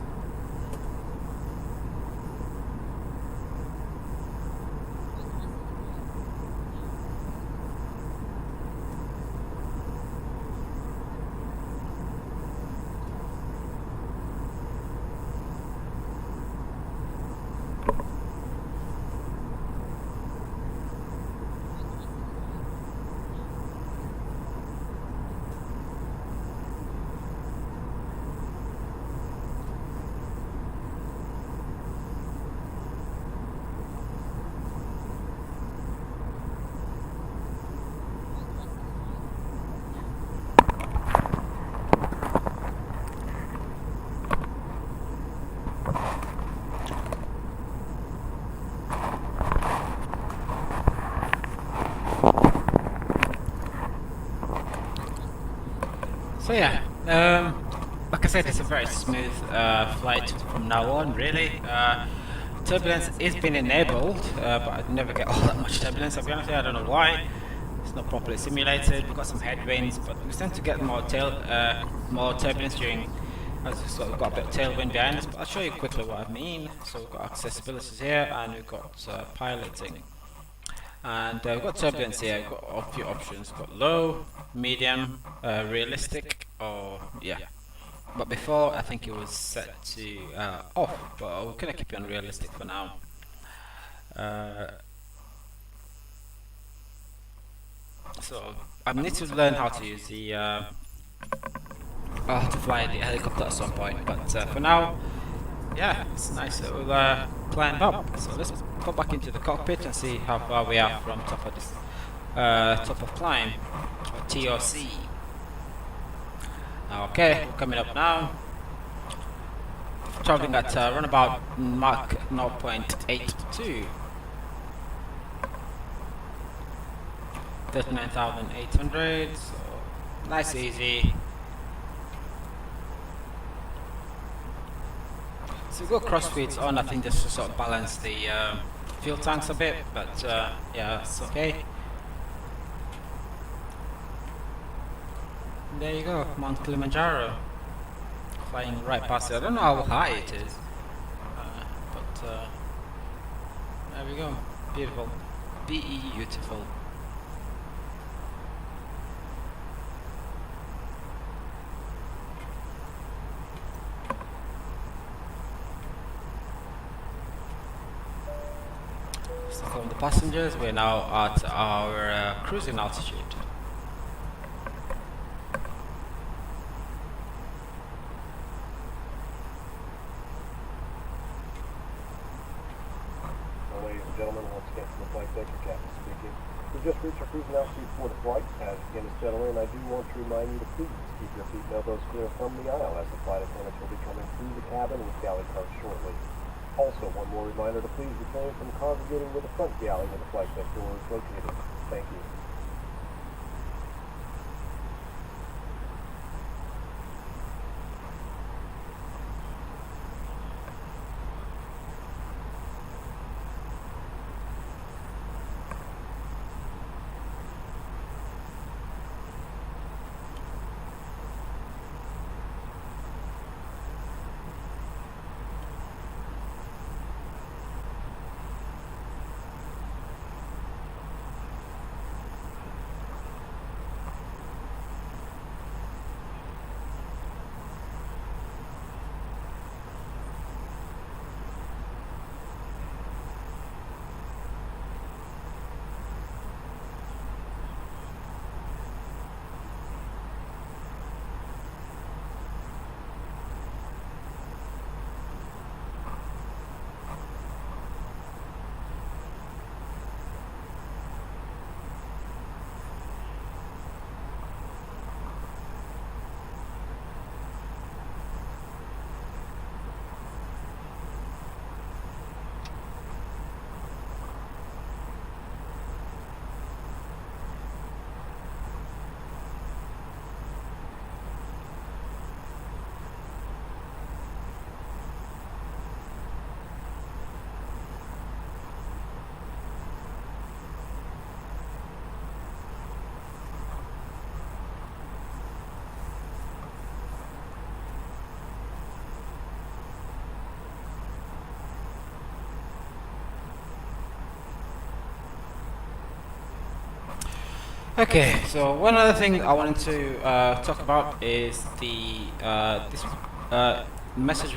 So yeah, like I said, it's a very smooth flight from now on, really. Turbulence is being enabled, but I never get all that much turbulence. I'll be honest with you, I don't know why. It's not properly simulated. We've got some headwinds, but we tend to get more turbulence during, as we've got a bit of tailwind behind us. But I'll show you quickly what I mean. So we've got accessibility here, and we've got piloting. And we've got turbulence here. We've got a few options. We've got low, medium, realistic, or yeah. But before, I think it was set to off, but we're gonna keep it on realistic for now. So I need to learn how to use the to fly the helicopter at some point. But for now, yeah, it's a nice little climb up. So let's go back into the cockpit and see how far we are from top of this top of climb, or TOC. Okay, we're coming up now. Traveling at around about Mach 0.82. 39,800, so nice easy. So we've got crossfeeds on, I think just to sort of balance the fuel tanks a bit, but yeah, it's okay. And there you go, Mount Kilimanjaro. Flying right past it. I don't know how high it is, but there we go. Beautiful. Beautiful. So from the passengers, we're now at our cruising altitude. Ladies and gentlemen, once again from the flight deck, your captain speaking. We've just reached our cruising altitude for the flight. As again is settling, I do want to remind you to please keep your seat elbows clear from the aisle as the flight attendants will be coming through the cabin with galley cars shortly. Also, one more reminder to please refrain from congregating with the front galley where the flight deck door is located. Thank you. Okay, so one other thing I wanted to talk about is the this message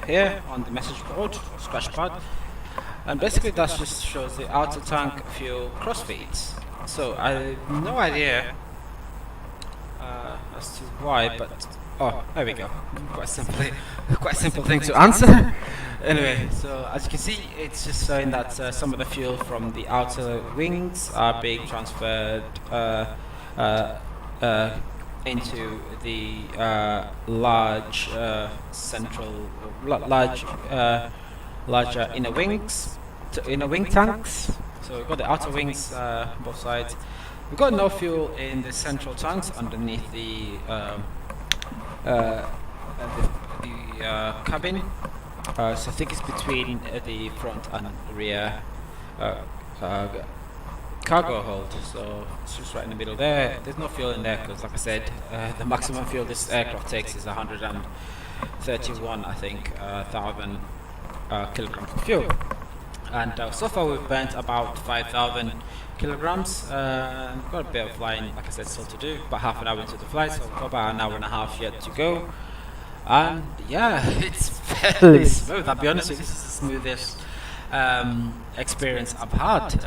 here on the message board, scratch pad, and basically that just shows the outer tank fuel crossfeeds. So I have no idea as to why, but oh, there we go. Quite simple thing to answer. Anyway, so as you can see, it's just showing that some of the fuel from the outer wings are being transferred into the large larger inner wings, inner wing tanks. So we've got the outer wings, both sides. We've got no fuel in the central tanks underneath the cabin. So I think it's between the front and rear cargo hold, so it's just right in the middle there. There's no fuel in there because, like I said, the maximum fuel this aircraft takes is 131, I think, thousand kilograms of fuel. And so far we've burnt about 5,000 kilograms. Got a bit of flying, like I said, still to do, about half an hour into the flight, so we've got about an hour and a half yet to go. And yeah, it's fairly smooth. I'll be honest with you, this is the smoothest experience I've had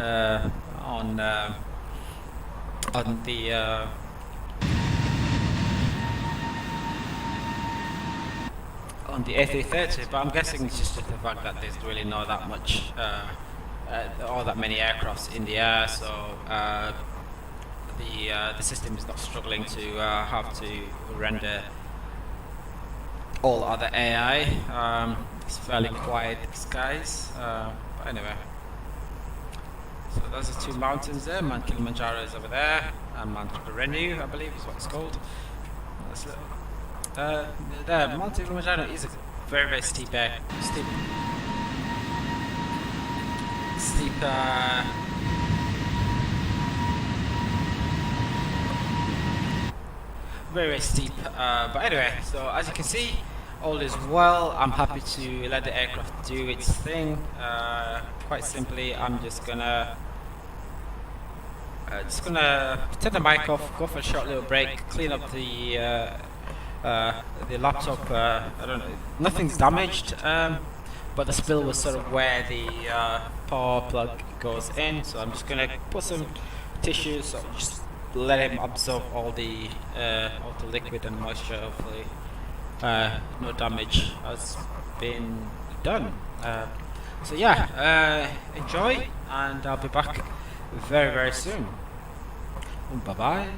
on on the A330, but I'm guessing it's just the fact that there's really not that much, all that many aircrafts in the air, so the system is not struggling to have to render all other AI. It's fairly quiet skies, but anyway. So those are two mountains there. Mount Kilimanjaro is over there, and Mount Renu, I believe, is what it's called. That's there, Mount Kilimanjaro is a very, very steep, very, very steep. But anyway, so as you can see, all is well. I'm happy to let the aircraft do its thing. Quite simply, I'm just gonna turn the mic off, go for a short little break, clean up the laptop. I don't know, nothing's damaged, but the spill was sort of where the power plug goes in. So I'm just gonna put some tissues, so just let him absorb all the liquid and moisture. Hopefully, no damage has been done. So yeah, enjoy, and I'll be back very, very soon. Bye bye.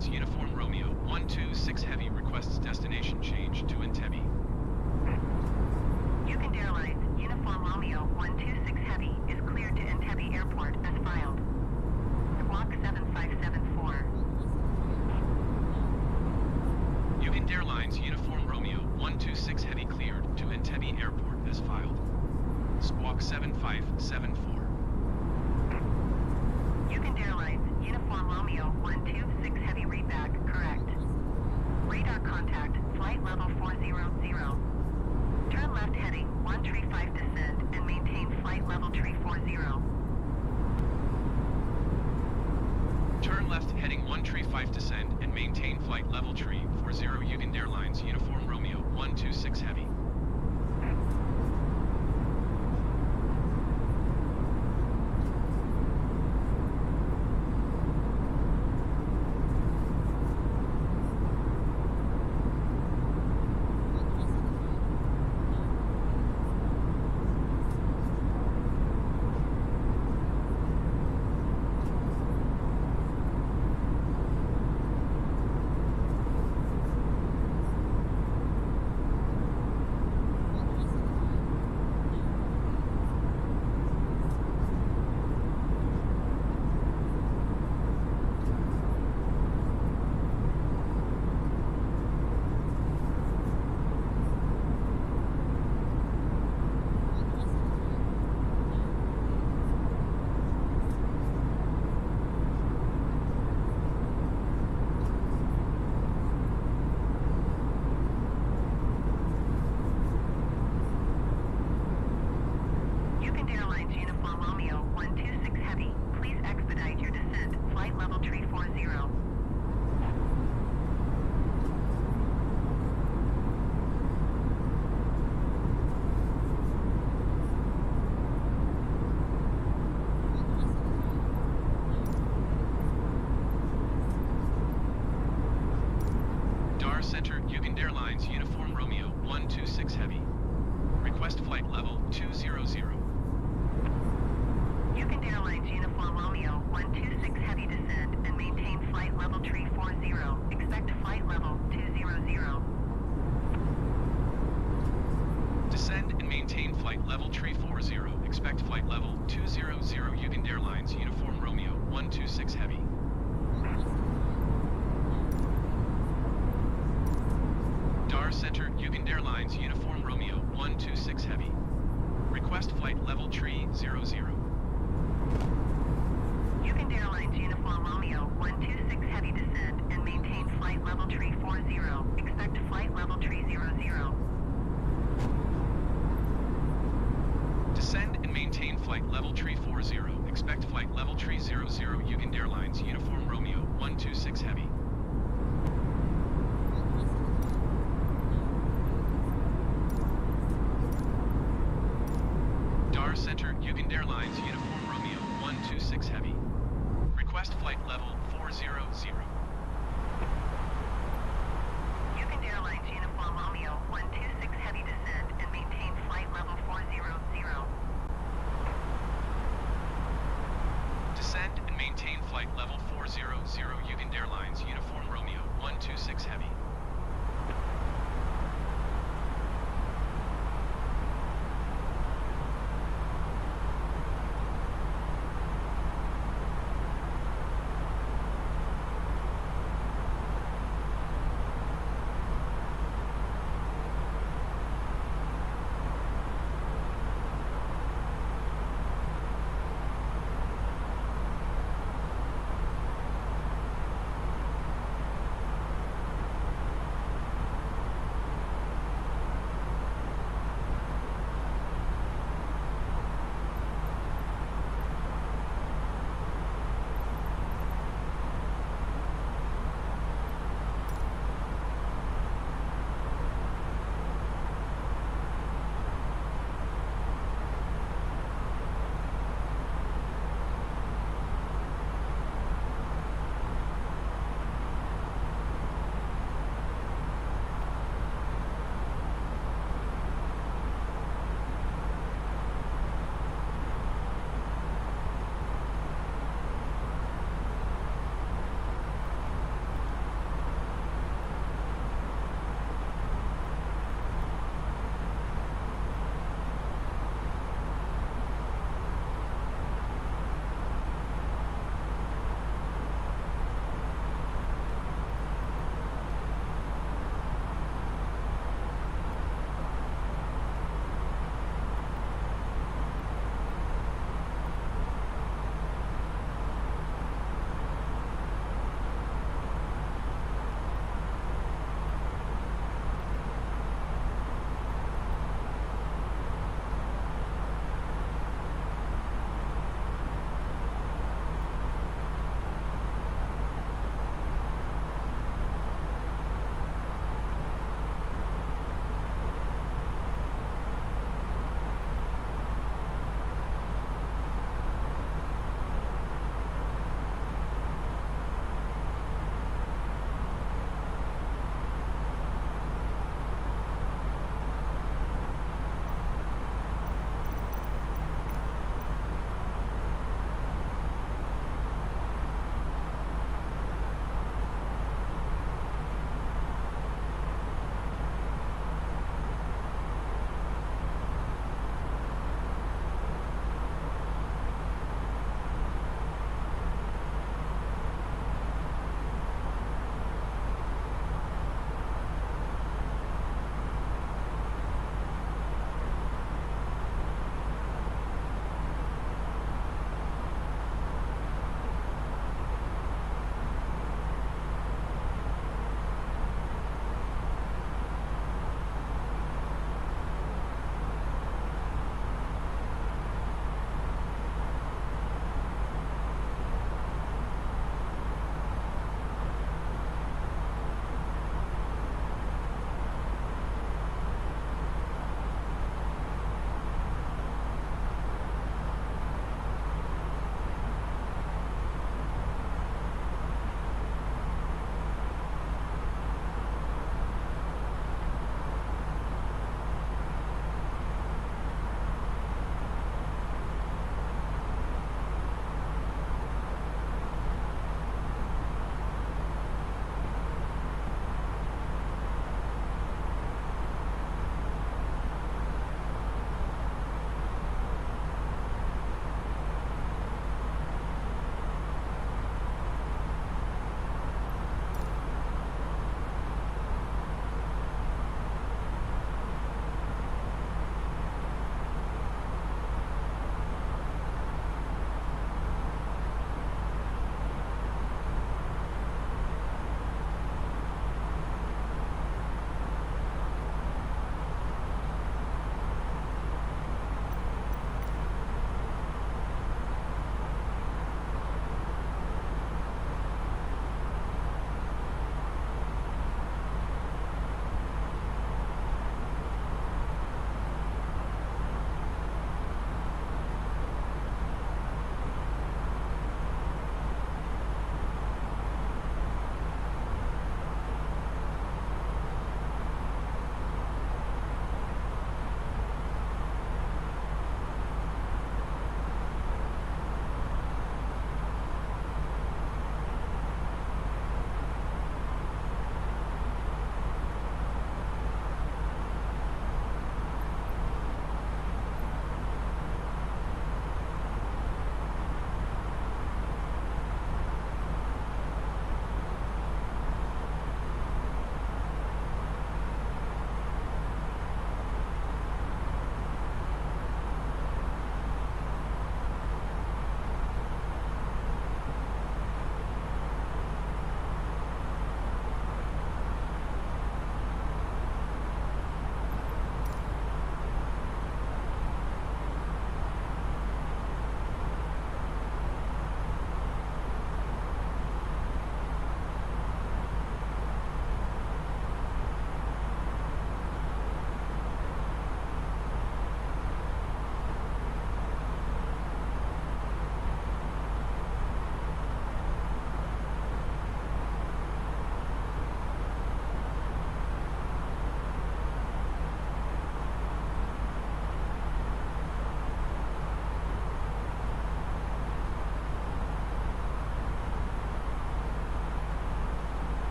Airlines Uniform Romeo 126 Heavy requests destination change to Entebbe. Uganda Airlines Uniform Romeo 126 Heavy is cleared to Entebbe Airport as filed. Squawk 7574. Uganda Airlines Uniform Romeo 126 Heavy cleared to Entebbe Airport as filed. Squawk 7574. Uganda Airlines Uniform Romeo 126 Heavy readback correct. Radar contact flight level 400. Turn left heading 135 descend and maintain flight level 340. Turn left heading 135 descend and maintain flight level 340 Uganda Airlines Uniform Romeo 126 Heavy. Uganda Airlines Uniform Romeo 126 Heavy, please expedite your descent. Flight level 340. Dar Center Uganda Airlines Uniform Romeo 126 Heavy. Request flight level 200. Uganda Airlines Uniform Romeo 126 Heavy descend and maintain flight level 340. Expect flight level 200. Descend and maintain flight level 340. Expect flight level 200 Uganda Airlines Uniform Romeo 126 Heavy. Dar Center Uganda Airlines Uniform Romeo 126 Heavy. Request flight level 300. Uganda Airlines Uniform Romeo 126 Heavy descend and maintain flight level 340. Expect flight level 300. Descend and maintain flight level 340. Expect flight level 300 Uganda Airlines Uniform Romeo 126 Heavy. Dar Center Uganda Airlines Uniform Romeo 126 Heavy. Request flight level 400. Uganda Airlines Uniform Romeo 126 Heavy descend and maintain flight level 400. Descend and maintain flight level 400 Uganda Airlines Uniform Romeo 126 Heavy.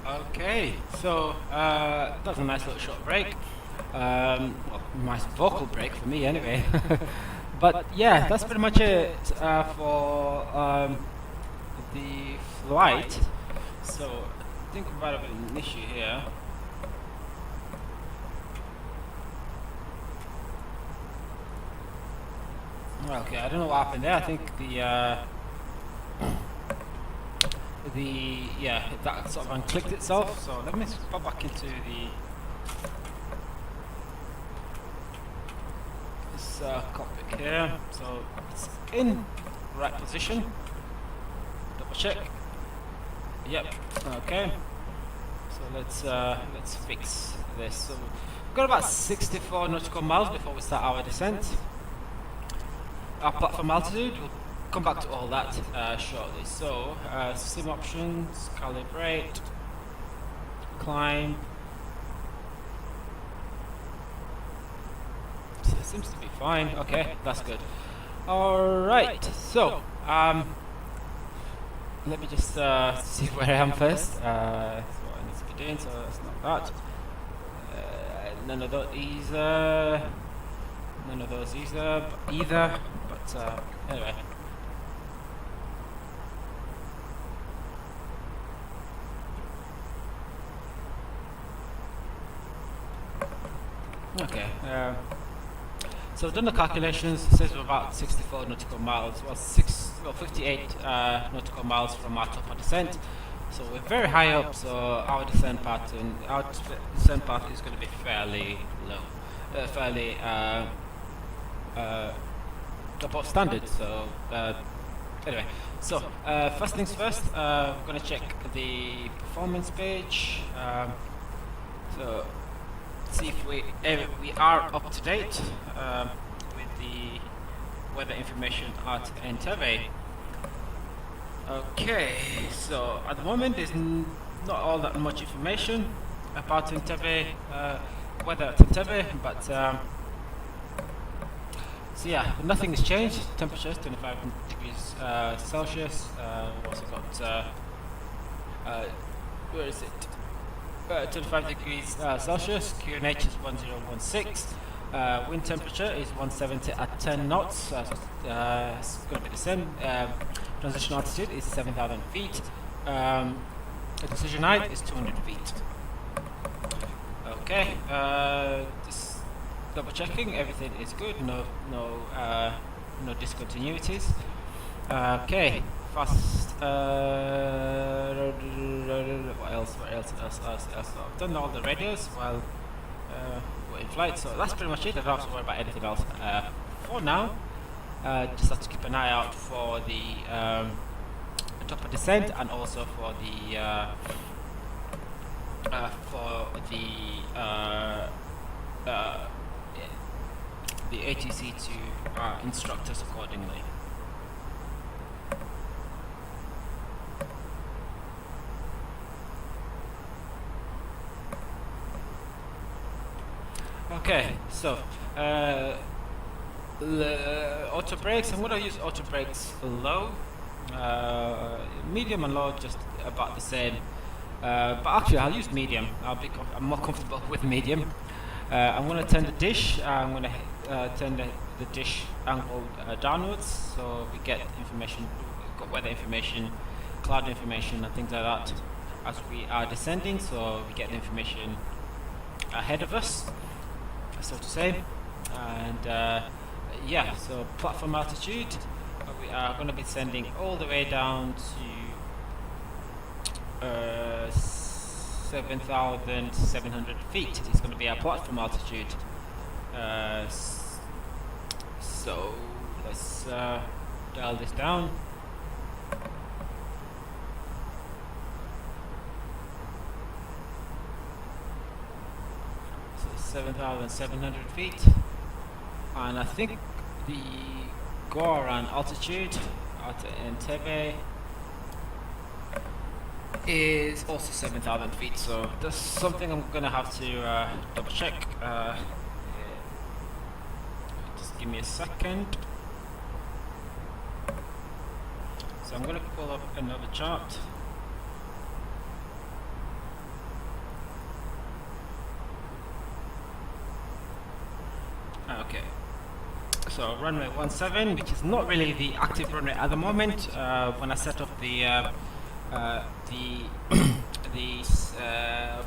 Okay, so that was a nice little short break. Well, nice vocal break for me anyway. But yeah, that's pretty much it for the flight. So I think we've got a bit of an issue here. Okay, I don't know what happened there. I think that sort of unclicked itself. So let me pop back into this cockpit here. So it's in the right position. Double check. Yep. Okay. So let's fix this. So we've got about 64 nautical miles before we start our descent. Our platform altitude, we'll come back to all that shortly. So, sim options, calibrate, climb. So it seems to be fine. Okay, that's good. Alright, so, let me just see where I am first. That's what I need to be doing, so that's not that. None of those either. None of those either. But anyway. Okay. So I've done the calculations. It says we're about 64 nautical miles. Well, 58 nautical miles from our top of descent. So we're very high up. So our descent path is going to be fairly low, fairly above standard. So anyway, so first things first, we're going to check the performance page. So see if we are up to date with the weather information at Entebbe. Okay, so at the moment there's not all that much information about Entebbe, weather at Entebbe, but so yeah, nothing has changed. Temperature is 25 degrees Celsius. We've also got where is it? 25 degrees Celsius. QNH is 1016. Wind temperature is 170 at 10 knots. It's going to be the same. Transition altitude is 7,000 feet. The decision height is 200 feet. Okay. Just double checking, everything is good. No discontinuities. Okay. Fast. What else? I've done all the radios while we're in flight, so that's pretty much it. I don't have to worry about anything else for now. Just have to keep an eye out for the top of descent and also for the ATC to instruct us accordingly. Okay, so auto brakes. I'm going to use auto brakes low, medium and low, just about the same. But actually, I'll use medium. I'm more comfortable with medium. I'm going to turn the dish. I'm going to turn the dish angle downwards, so we get information, got weather information, cloud information, and things like that as we are descending. So we get the information ahead of us, so to say. And yeah, so platform altitude, we are going to be descending all the way down to 7,700 feet. It's going to be our platform altitude. So let's dial this down. So 7,700 feet, and I think the go-around altitude at Entebbe is also 7,000 feet, so that's something I'm gonna have to double check. Just give me a second. So I'm gonna pull up another chart. Okay. So runway 17, which is not really the active runway at the moment. When I set up the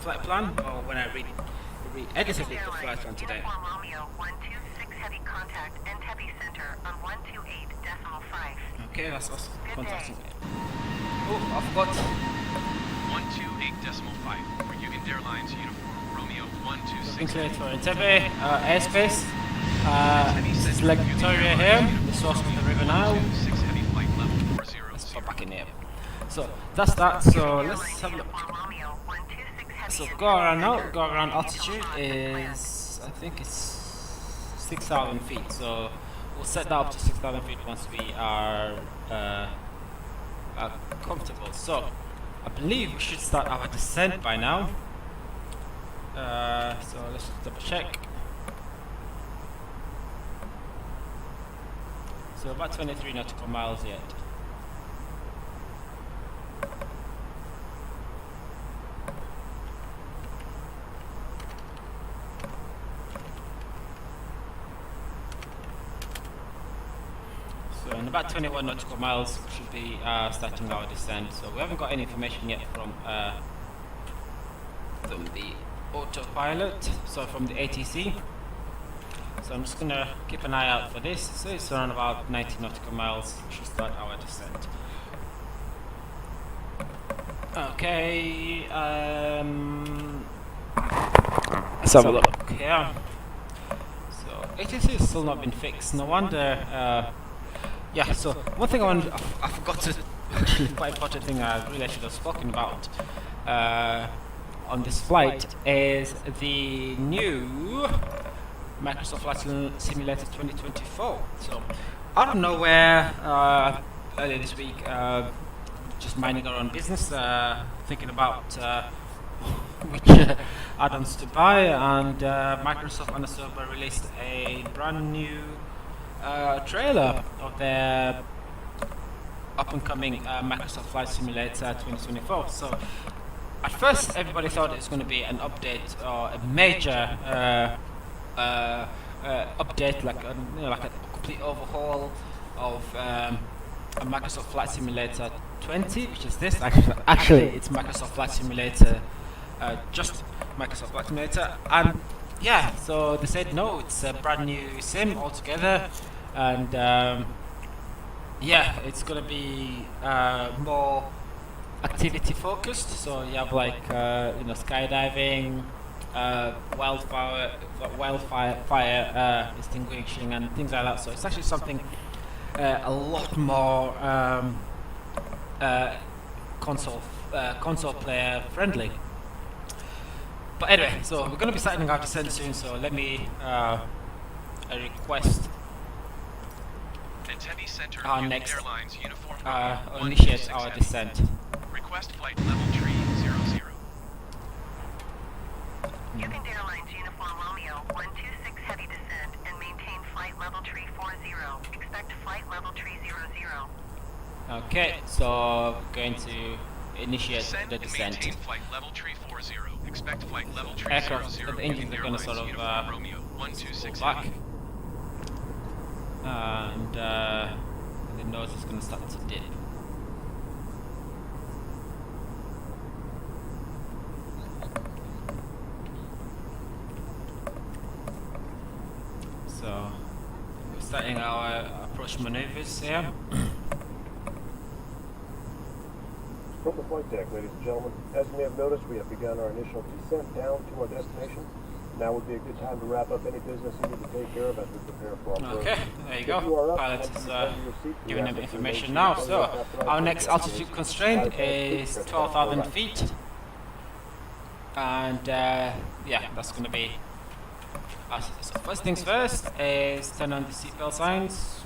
flight plan, or when I re-edited the flight plan today. Uniform Romeo 126 heavy contact Entebbe Center on 128.5. Okay, that's us Good contacting. day. Oh, I forgot. 128.5 for Ugand Airlines uniform Romeo Looking 126. clear for Entebbe airspace. This is Lake Victoria here, the source of the River Nile. 126 heavy flight level 40. Let's pop back in here. So that's that. So let's have a look. Uniform Romeo 126 heavy. So go around now. Go around altitude is, I think it's 6,000 feet. So we'll set that up to 6,000 feet once we are comfortable. So I believe we should start our descent by now. So let's just double check. So about 23 nautical miles yet. So in about 21 nautical miles we should be starting our descent. So we haven't got any information yet from the autopilot, so from the ATC. So I'm just gonna keep an eye out for this. So it's around about 90 nautical miles. We should start our descent. Okay. Let's have a look here. So ATC has still not been fixed. No wonder. Yeah. So one thing I forgot to actually quite important thing I really should have spoken about on this flight is the new Microsoft Flight Simulator 2024. So out of nowhere, earlier this week, just minding our own business, thinking about which add-ons to buy, and Microsoft and ZANZIBAR released a brand new trailer of their up-and-coming Microsoft Flight Simulator 2024. So at first everybody thought it was going to be an update or a major update, like a complete overhaul of a Microsoft Flight Simulator 20, which is this. Actually, it's Microsoft Flight Simulator, just Microsoft Flight Simulator, and yeah. So they said no, it's a brand new sim altogether, and yeah, it's gonna be more activity focused. So you have like skydiving, wildfire extinguishing and things like that. So it's actually something a lot more console player friendly. But anyway, so we're going to be starting our descent soon. So let me request Entebbe Center our Ugand next Airlines uniform initiate 126 our heavy. descent. Request flight level 300. Ugand Airlines Uniform Romeo 126 heavy descent and maintain flight level 340. Expect flight level 300. Okay, so we're going to initiate Descend the and descent. maintain flight level 340. Expect flight level 300. Aircraft, the engines are going to sort of Uniform Romeo pull 126 back, heavy. and the nose is going to start to dip. So we're starting our approach maneuvers here. From the flight deck, ladies and gentlemen, as you may have noticed, we have begun our initial descent down to our destination. Now would be a good time to wrap up any business you need to take care of as we prepare for our Okay, there you go. Pilot is giving them information now. So our next altitude constraint is 12,000 feet, and yeah, that's going to be us. So first things first is turn on the seatbelt signs.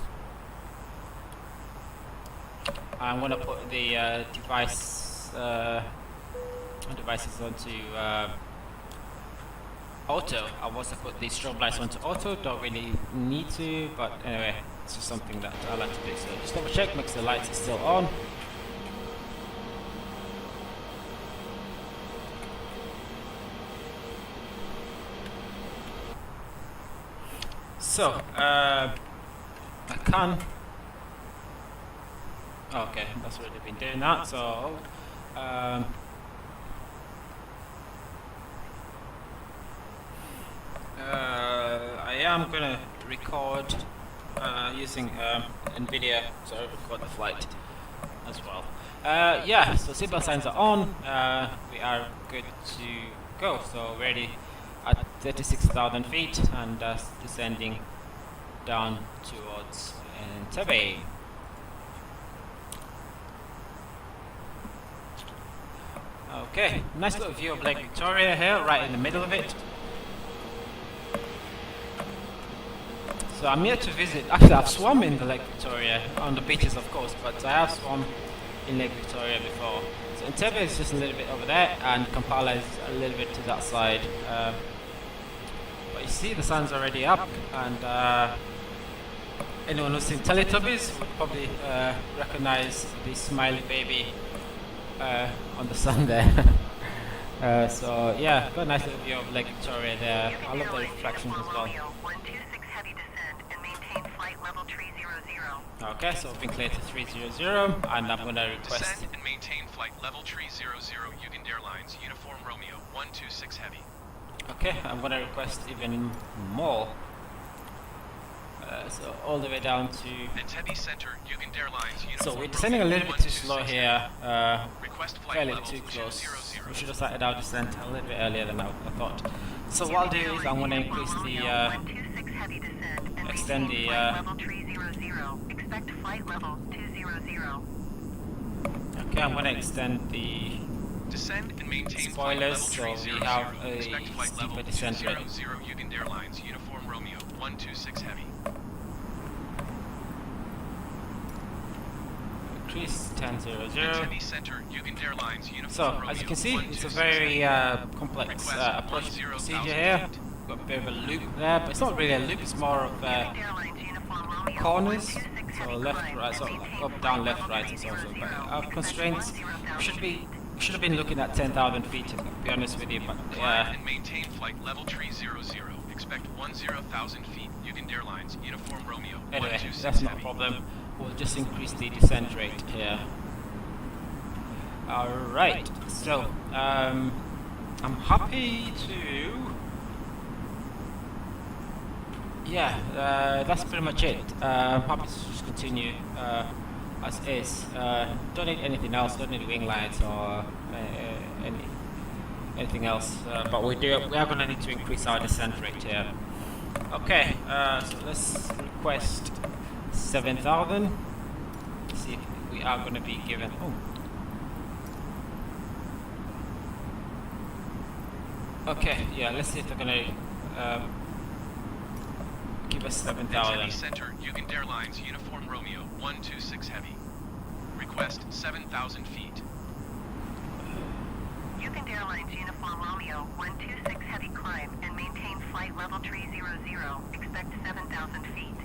I'm going to put the devices onto auto. I was to put the strobe lights onto auto, don't really need to, but anyway, it's just something that I like to do. So just double check, make sure the lights are still on. So, I can. Okay, that's already been doing that. So, I am gonna record using NVIDIA, so record the flight as well. Yeah, so seatbelt signs are on. We are good to go. So ready at 36,000 feet and descending down towards Entebbe. Okay, nice little view of Lake Victoria here, right in the middle of it. So I'm here to visit. Actually, I've swum in the Lake Victoria, on the beaches of course, but I have swum in Lake Victoria before. So Entebbe is just a little bit over there, and Kampala is a little bit to that side. But you see the sun's already up, and anyone who's seen Teletubbies would probably recognize the smiley baby on the sun there. So yeah, got a nice little view of Lake Victoria there. I love the reflections as well. Okay, so we've been cleared to 300, and I'm going to request... Descend and maintain flight level 300, Uganda Airlines, Uniform Romeo 126 Heavy. Okay, I'm going to request even more. So all the way down to... Entebbe Center, Uganda Airlines, Uniform So we're descending a little bit too slow here, Request flight fairly level too close. 200. We should have started our descent a little bit earlier than I thought. So what I'll do is I'm going to increase the... extend the... Expect flight level 200. Okay, I'm going to extend the Descend and maintain spoilers, flight so level we have 300. a Expect flight level steeper descent rate. 200, Uganda Airlines, Uniform Romeo 126 Heavy. Increase 1000. Entebbe Center, Uganda Airlines, Uniform So, Romeo as you can see, it's a 126 very Heavy. complex Request approach 10,000 procedure here. feet. Got a bit of a loop there, but it's not really a loop, it's more of corners. So left, right, so up, down, left, right, and so on. But our constraints should have been looking at 10,000 feet, to be honest with you. But Climb and maintain flight level 300. Expect 10,000 feet. Uganda Airlines, Uniform Romeo anyway, 126 that's not a Heavy. problem. We'll just increase the descent rate here. Alright, so I'm happy to... Yeah, that's pretty much it. I'm happy to just continue as is. Don't need anything else, don't need wing lights or anything else. But we are going to need to increase our descent rate here. Okay, so let's request 7,000. See if we are going to be given... Oh. Okay, yeah, let's see if they're going to give us 7,000. Entebbe Center, Uganda Airlines, Uniform Romeo 126 Heavy. Request 7,000 feet. Uganda Airlines Uniform Romeo 126 Heavy climb and maintain flight level 300. Expect 7,000 feet.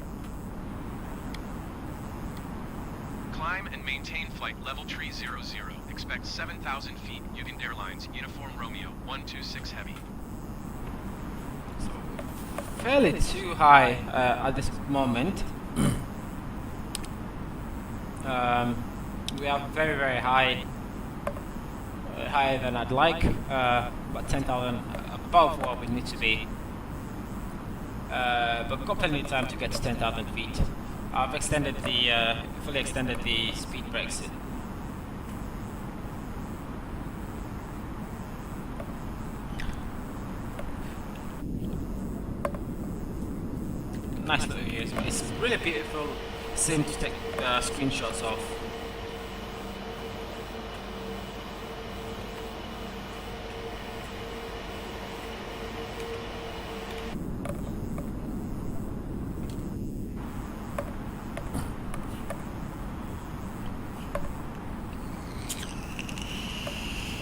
Climb and maintain flight level 300. Expect 7,000 feet. Uganda Airlines, Uniform Romeo 126 Heavy. Fairly too high at this moment. We are very, very high, higher than I'd like, but 10,000 above what we need to be. But we've got plenty of time to get to 10,000 feet. I've extended the, fully extended the speed brakes. Nice little views. It's really beautiful scene to take screenshots of.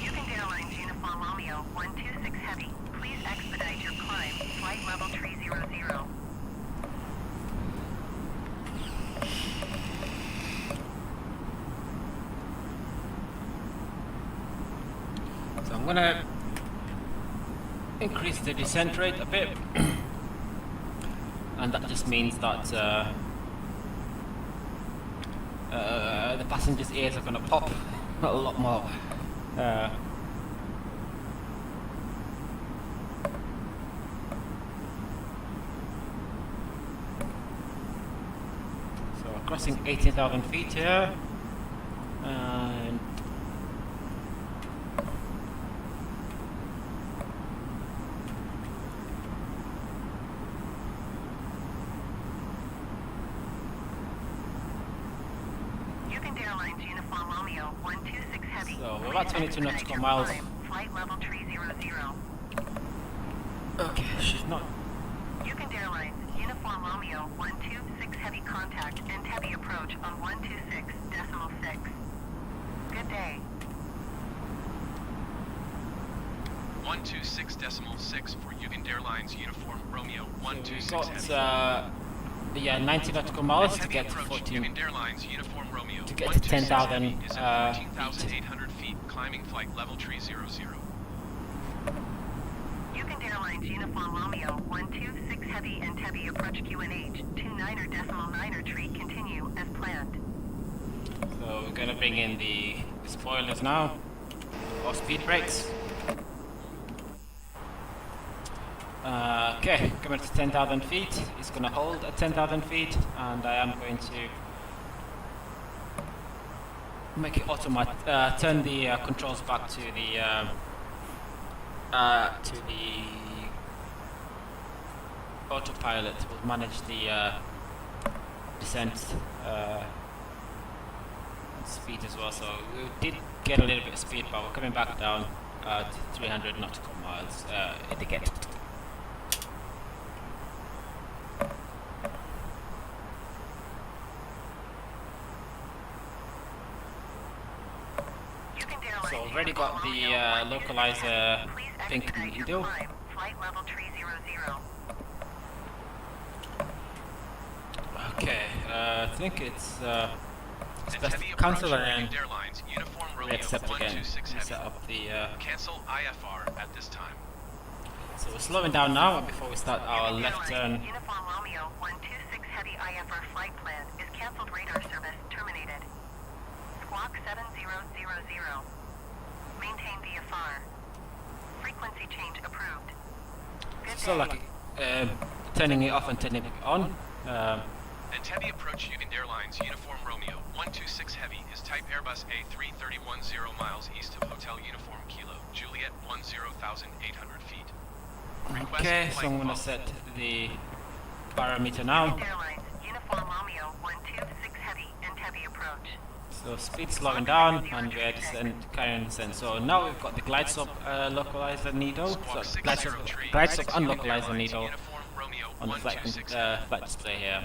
Uganda Airlines Uniform Romeo 126 Heavy. Please expedite your climb. Flight level 300. So I'm gonna increase the descent rate a bit. and that just means that the passengers' ears are going to pop a lot more. So crossing 18,000 feet here, and UGANDA Airlines Uniform Romeo 126 Heavy. so we're about 22 nautical miles. Flight level 300. Okay, she's not. UGANDA Airlines Uniform Romeo 126 Heavy contact Entebbe approach on 126.6. Good day. 126.6 for UGANDA Airlines Uniform Romeo We've 126 got Heavy. 90 nautical miles to Heavy get to approach 14. UGANDA Airlines Uniform Romeo to get to 126 10,000, Heavy is at 14,800 feet, climbing flight level 300. UGANDA Airlines Uniform Romeo 126 Heavy Entebbe approach QNH 29.9 tree continue as planned. So we're gonna bring in the spoilers now, or speed brakes. Okay, coming to 10,000 feet. It's gonna hold at 10,000 feet, and I am going to make it automatic. Turn the controls back to the autopilot. Will manage the descent speed as well. So we did get a little bit of speed, but we're coming back down to 300 nautical miles again. So I've already got the localizer pink needle. Flight level 300. Okay, I think it's best to Entebbe cancel approach and UGANDA Airlines Uniform Romeo re-accept again. 126 Set Heavy. up the. Cancel IFR at this time. So we're slowing down now before we start our left turn. Uniform Romeo 126 Heavy IFR flight plan is cancelled. Radar service terminated. Squawk 7000. Maintain VFR. Frequency change approved. Good So day. like turning it off and turning it on. Entebbe approach UGANDA Airlines Uniform Romeo 126 Heavy is type Airbus A330-10 miles east of Hotel Uniform Kilo, Juliet 10,800 feet. Request Okay, so flight I'm gonna follow. set the parameter now. UGANDA Airlines Uniform Romeo 126 Heavy Entebbe approach. So speed slowing down, and we're carrying descent. So now we've got the glide slope localizer needle, so Squawk glide 60 slope tree, and UGANDA localizer Airlines needle Uniform Romeo on the flight 126 flight display here.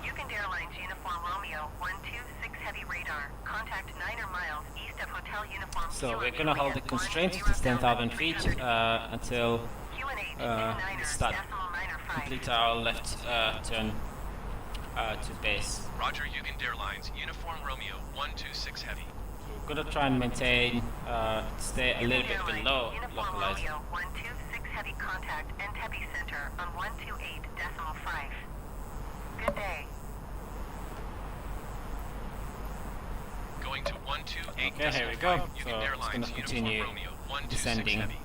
UGANDA Airlines Uniform Romeo 126 Heavy radar. Contact 9 miles east of Hotel Uniform. So we're gonna hold the constraint to 10,000 feet until start complete our left turn to base. Roger UGANDA Airlines Uniform Romeo 126 Heavy. We're gonna try and maintain, stay a little bit below Uniform localizer. Romeo 126 Heavy contact Entebbe Center on 128.5. Good day. Going to 128. Okay, here we go. So UGANDA it's Airlines gonna Uniform continue Romeo 126 descending. Heavy.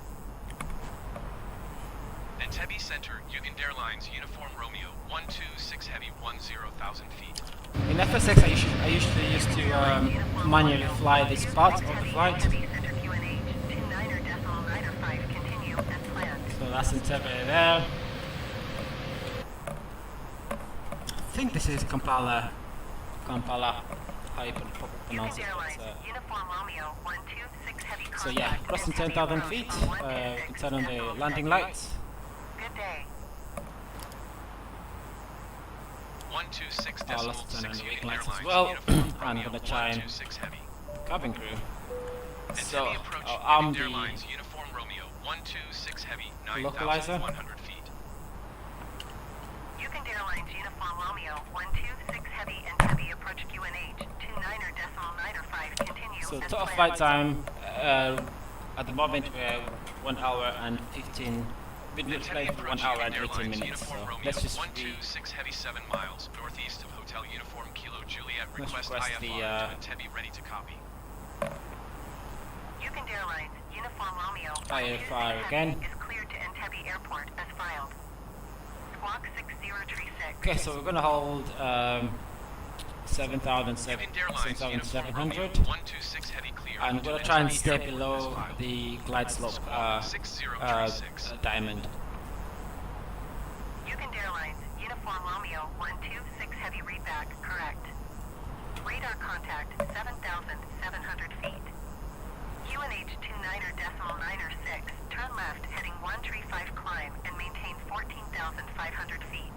Entebbe Center UGANDA Airlines Uniform Romeo 126 Heavy 10,000 feet. In FSX, I usually used to manually fly this part of the flight. Entebbe Center QNH 29.95 continue as planned. So that's Entebbe there. I think this is Kampala, how you pronounce it. UGANDA Airlines But, Uniform Romeo 126 Heavy so yeah, contact crossing Entebbe 10,000 approach feet, on we can turn on the 126.6. landing lights. Good day. 126 I'll also turn on the wing UGANDA lights as Airlines well. Uniform I'm Romeo gonna try and 126 Heavy. cabin crew. So Entebbe approach I'll arm UGANDA the Airlines Uniform Romeo 126 Heavy localizer. 9,100 feet. UGANDA Airlines Uniform Romeo 126 Heavy Entebbe approach QNH 29.95 continue So as total planned. flight time at the moment we're 1 hour and been playing for 1 approach hour Union and 18 Airlines minutes, so Uniform Romeo let's just 126 Heavy 7 miles northeast of Hotel Uniform Kilo Juliet. Let's Request request IFR the, to Entebbe, ready to copy. UGANDA Airlines Uniform Romeo IFR 126 again. Heavy is cleared to Entebbe Airport as filed. Squawk 6036. Okay, so we're gonna hold 7,700, UGANDA Airlines Uniform Romeo 126 Heavy clear. and we're gonna try and stay below the glide slope Squawk 6036. diamond. UGANDA Airlines Uniform Romeo 126 Heavy readback correct. Radar contact 7,700 feet. QNH 29.906. Turn left heading 135 climb and maintain 14,500 feet.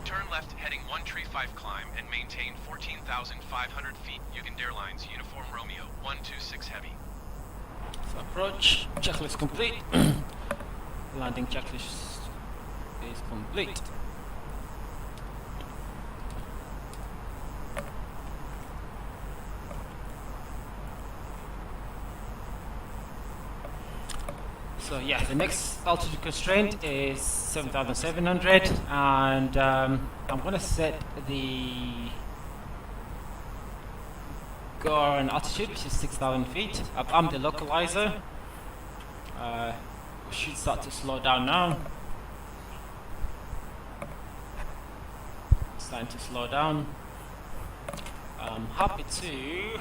Turn left heading 135 climb and maintain 14,500 feet. UGANDA Airlines Uniform Romeo 126 Heavy. So approach, checklist complete. Landing checklist is complete. So yeah, the next altitude constraint is 7,700, and I'm gonna set the GOR altitude, which is 6,000 feet. I'm the localizer. We should start to slow down now. It's time to slow down. I'm happy to.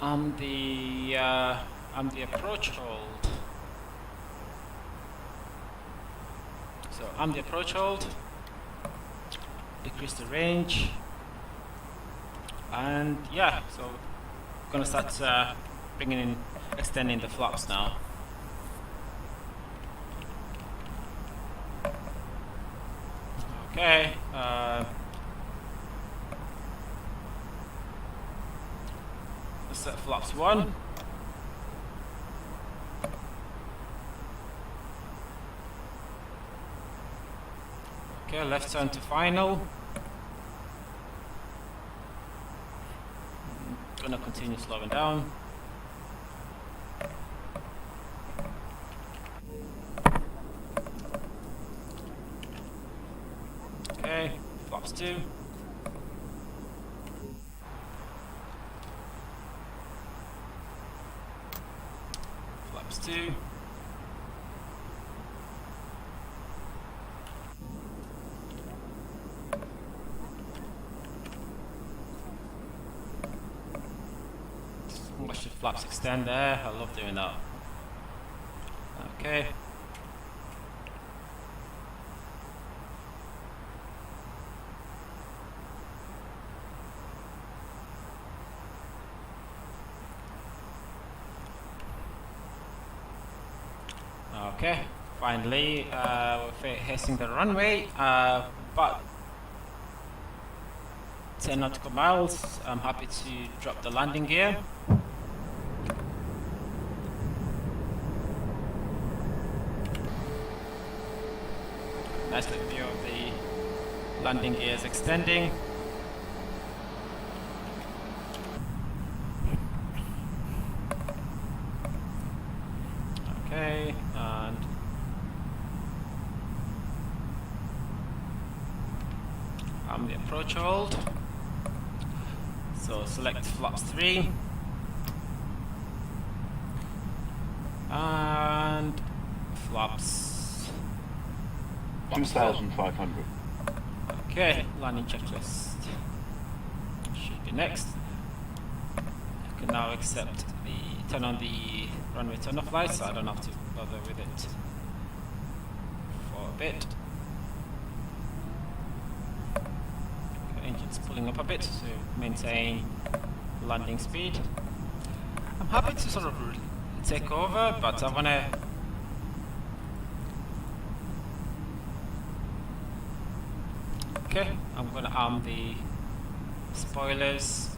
I'm the approach hold. So I'm the approach hold. Decrease the range. And yeah, so we're gonna start bringing in, extending the flaps now. Okay. Let's set flaps 1. Okay, left turn to final. Gonna continue slowing down. Okay, flaps 2. Flaps 2. Watch the flaps extend there. I love doing that. Okay. Okay. Finally, we're facing the runway. But 10 nautical miles. I'm happy to drop the landing gear. Nice little view of the landing gears extending. Okay, and I'm the approach hold. So select flaps 3 and flaps 2,500. Okay, landing checklist should be next. I can now accept turn on the runway turn off light, so I don't have to bother with it for a bit. Okay, engine's pulling up a bit to maintain landing speed. I'm happy to sort of take over, but I want to okay, I'm gonna arm the spoilers.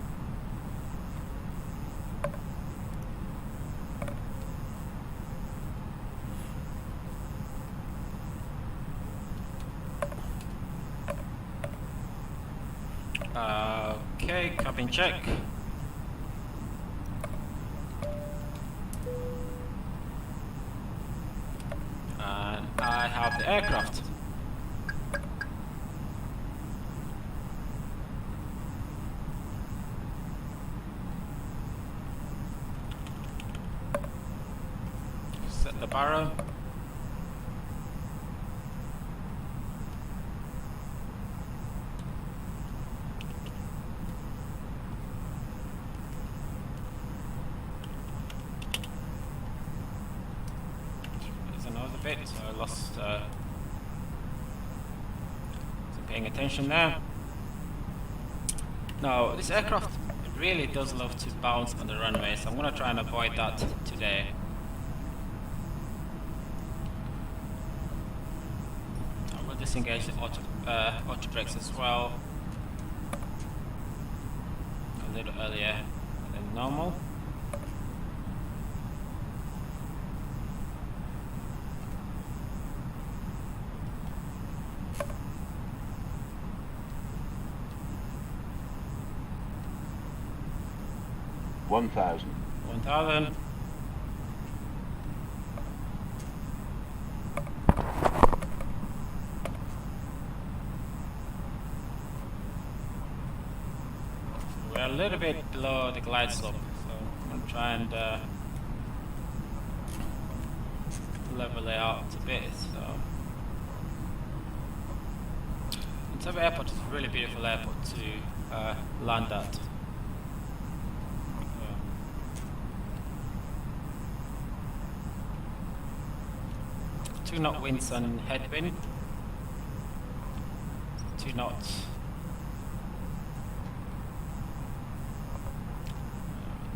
Okay, cabin check. the aircraft. Set the barrel. Another bit, so I lost wasn't paying attention there. Now this aircraft really does love to bounce on the runway, so I'm going to try and avoid that today. I will disengage the auto brakes as well a little earlier than normal. One thousand. 1000. We're a little bit below the glide slope, so I'm going to try and level it out a bit. So, Entebbe Airport is a really beautiful airport to land at. 2 knot winds and headwind. 2 knots.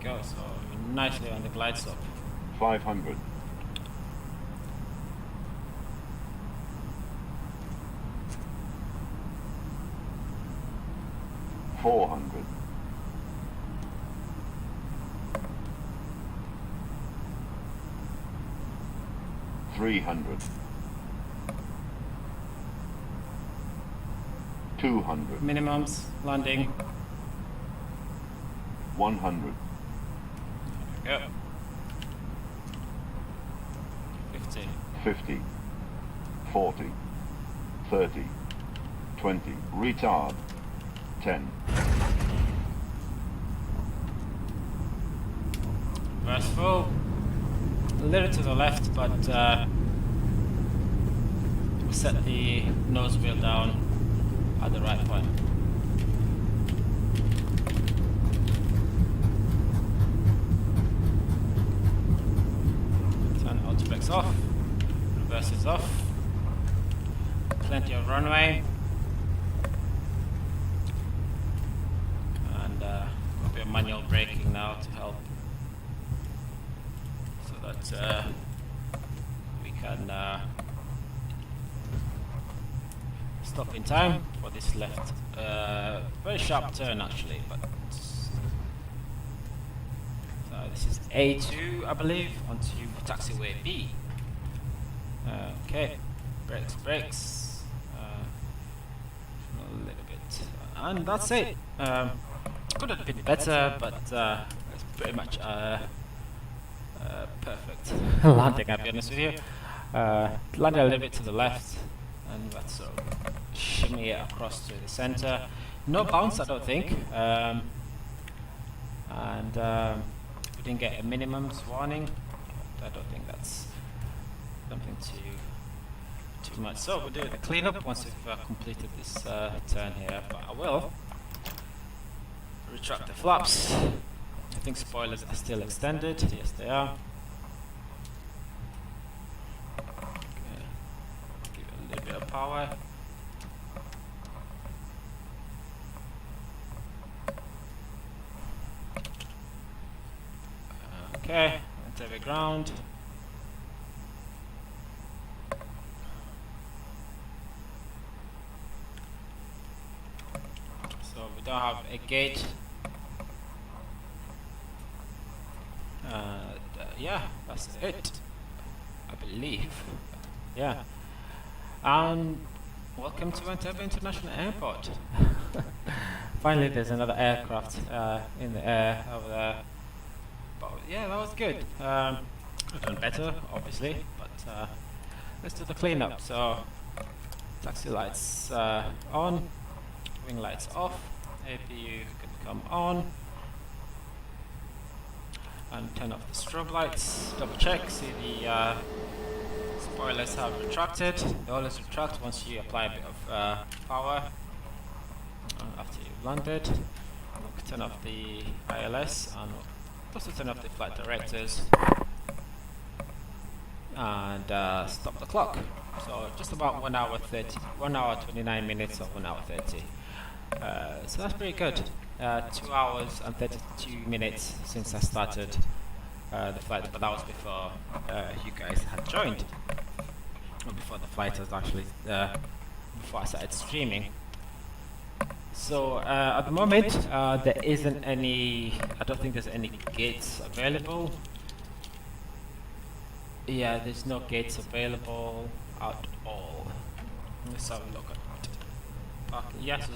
There we go, so we're nicely on the glide slope. 500. 400. 300. 200. Minimums, landing. 100. There we go. 50. 50. 40. 30. 20. Retard. 10. Reverse full. A little to the left, but we set the nose wheel down at the right point. Turn auto brakes off, reverse is off. Plenty of runway. And a bit of manual braking now to help. That we can stop in time for this left, very sharp turn actually, but so this is A2 I believe, onto taxiway B. Okay, brakes, a little bit, and that's it. Could have been better, but it's pretty much perfect landing, I'll be honest with you. Landed a little bit to the left, and let's sort of shimmy it across to the center. No bounce, I don't think. And we didn't get a minimums warning. I don't think that's something too much. So we'll do the cleanup once we've completed this turn here, but I will retract the flaps. I think spoilers are still extended. Yes, they are. Okay. Give it a little bit of power. Okay, Entebbe ground. So we don't have a gate. Yeah, that's it, I believe. Yeah. Welcome to Entebbe International Airport. Finally, there's another aircraft in the air over there. But yeah, that was good. I've done better, obviously, but let's do the cleanup. So taxi lights on, wing lights off, APU can come on, and turn off the strobe lights. Double check, see the spoilers have retracted. They always retract once you apply a bit of power after you've landed. We'll turn off the ILS and also turn off the flight directors and stop the clock. So just about 1 hour 30, 1 hour 29 minutes or 1 hour 30. So that's pretty good. 2 hours and 32 minutes since I started the flight, but that was before you guys had joined, or before the flight was actually before I started streaming. So at the moment there isn't any, I don't think there's any gates available. Yeah, there's no gates available at all. Let's have a look at parking. Yeah, so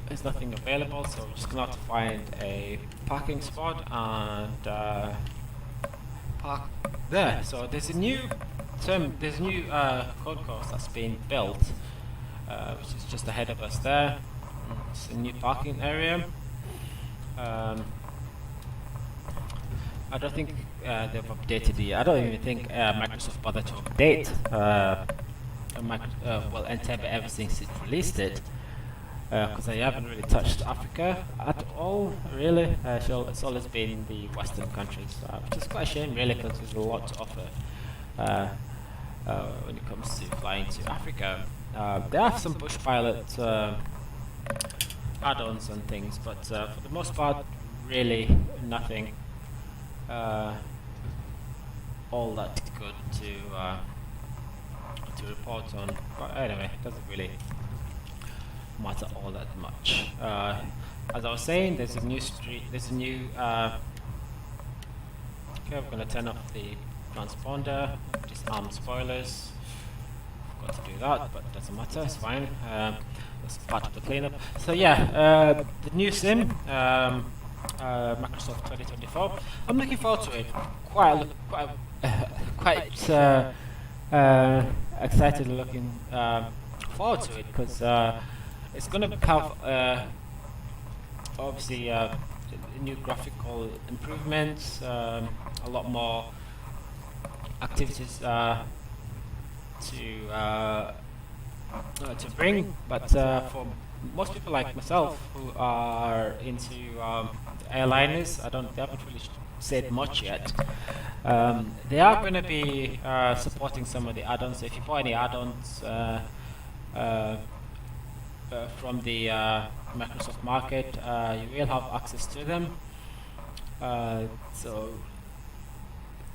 there's nothing available, so we're just gonna have to find a parking spot and park there. So there's a new concourse that's being built, which is just ahead of us there. It's a new parking area. I don't think they've updated the. I don't even think Microsoft bothered to update well, Entebbe ever since it released it, because they haven't really touched Africa at all, really. It's always been the Western countries, which is quite a shame, really, because there's a lot to offer when it comes to flying to Africa. There are some bush pilot add-ons and things, but for the most part, really nothing all that good to report on. But anyway, it doesn't really matter all that much. As I was saying, there's a new street. There's a new. Okay, we're gonna turn off the transponder. Disarm spoilers. Got to do that, but it doesn't matter. It's fine. That's part of the cleanup. So yeah, the new sim. Microsoft 2024. I'm looking forward to it. Quite excited looking forward to it, because it's going to have obviously new graphical improvements, a lot more activities to bring, but for most people like myself who are into airliners, they haven't really said much yet. They are going to be supporting some of the add-ons. So if you buy any add-ons from the Microsoft market, you will have access to them. So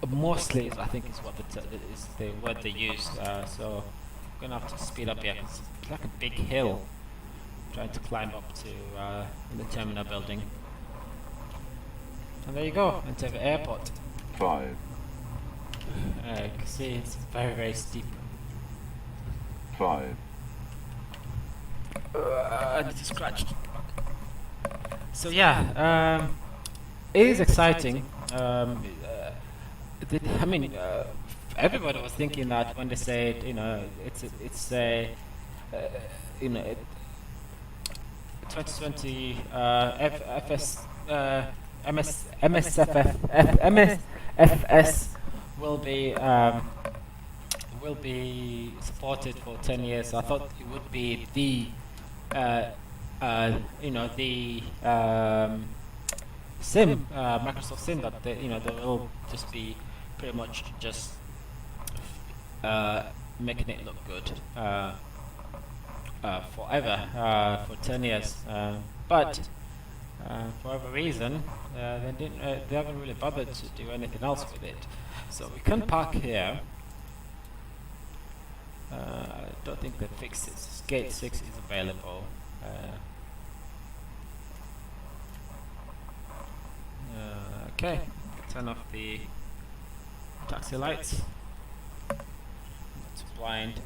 mostly, I think, is what the word they use. So I'm gonna have to speed up here, 'cause it's like a big hill trying to climb up to the terminal building. And there you go, Entebbe Airport. 5, You can see it's very, very steep. 5, And it's scratched. So yeah, it is exciting. I mean, everybody was thinking that when they said, you know, it's a you know, 2020 MSFS will be supported for 10 years. I thought it would be the you know, the sim, Microsoft sim, that they will just be pretty much just making it look good forever, for 10 years. But for whatever reason, they haven't really bothered to do anything else with it. So we can park here. I don't think they fixed it. Gate 6 is available. Okay, turn off the taxi lights. It's blind.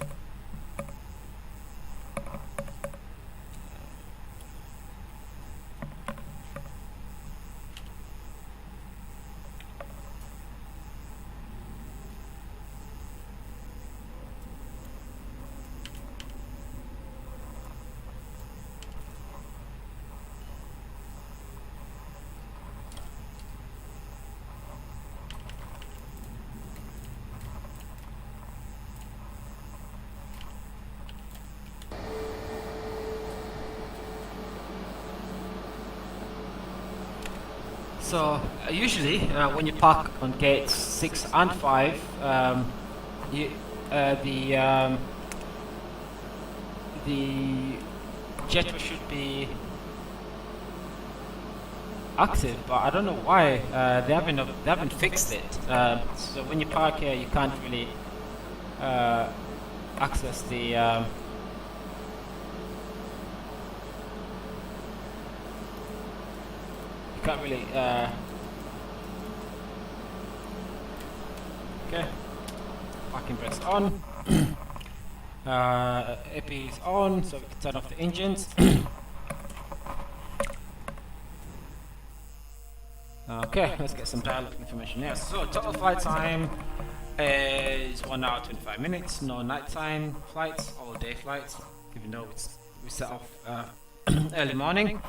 So usually when you park on gates 6 and 5, you, the jetway should be active, but I don't know why they haven't fixed it. So when you park here, you can't really access the you can't really okay. Parking brakes on. AP is on, so we can turn off the engines. Okay, let's get some dialogue information here. So total flight time is 1 hour 25 minutes. No nighttime flights, all day flights, even though we set off early morning.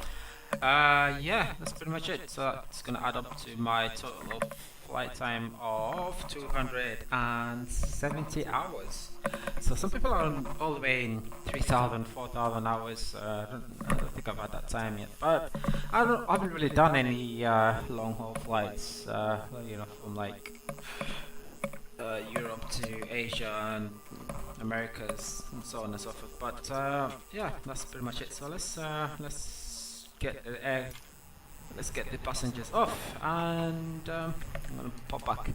Yeah, that's pretty much it. So it's gonna add up to my total flight time of 270 hours. So some people are all the way in 3,000, 4,000 hours. I don't think I've had that time yet, but I haven't really done any long haul flights. You know, from like Europe to Asia and Americas and so on and so forth. But yeah, that's pretty much it. So let's get the passengers off, and I'm gonna pop back to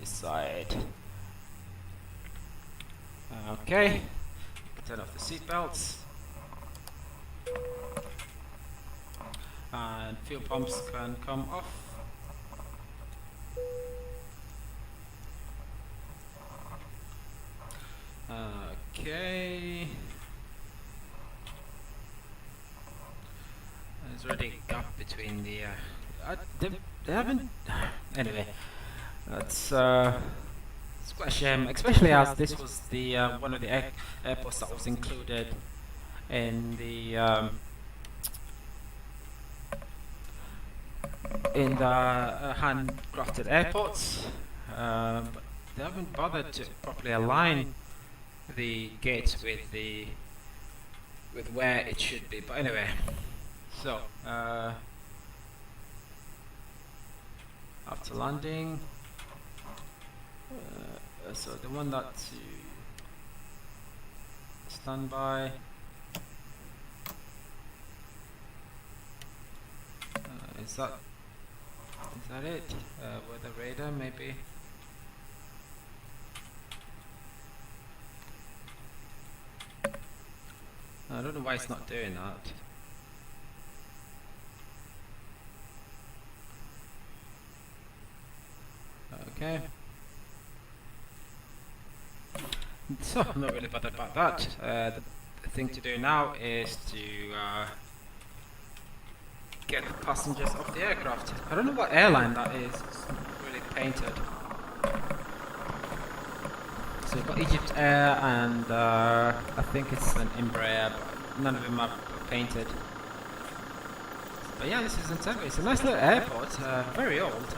this side. Okay, turn off the seat belts, and fuel pumps can come off. Okay. There's already a gap between the. They haven't. Anyway, that's it's quite a shame, especially as this was the one of the airports that was included in the handcrafted airports, but they haven't bothered to properly align the gates with where it should be. But anyway. So, after landing, so the one that's standby, is that it? Weather radar maybe? I don't know why it's not doing that. Okay. So I'm not really bothered about that. The thing to do now is to get the passengers off the aircraft. I don't know what airline that is. It's really painted. So we've got Egypt Air and I think it's an Embraer, but none of them are painted. But yeah, this is Entebbe. It's a nice little airport, very old.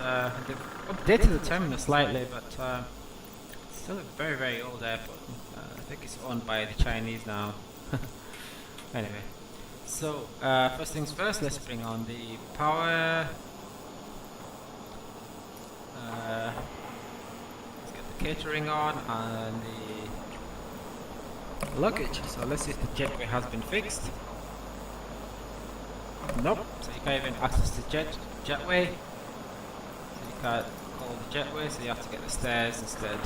They've updated the terminal slightly, but it's still a very, very old airport. I think it's owned by the Chinese now. Anyway, so first things first, let's bring on the power. Let's get the catering on and the luggage. So let's see if the jetway has been fixed. Nope, so you can't even access the jetway. So you can't call the jetway, so you have to get the stairs instead.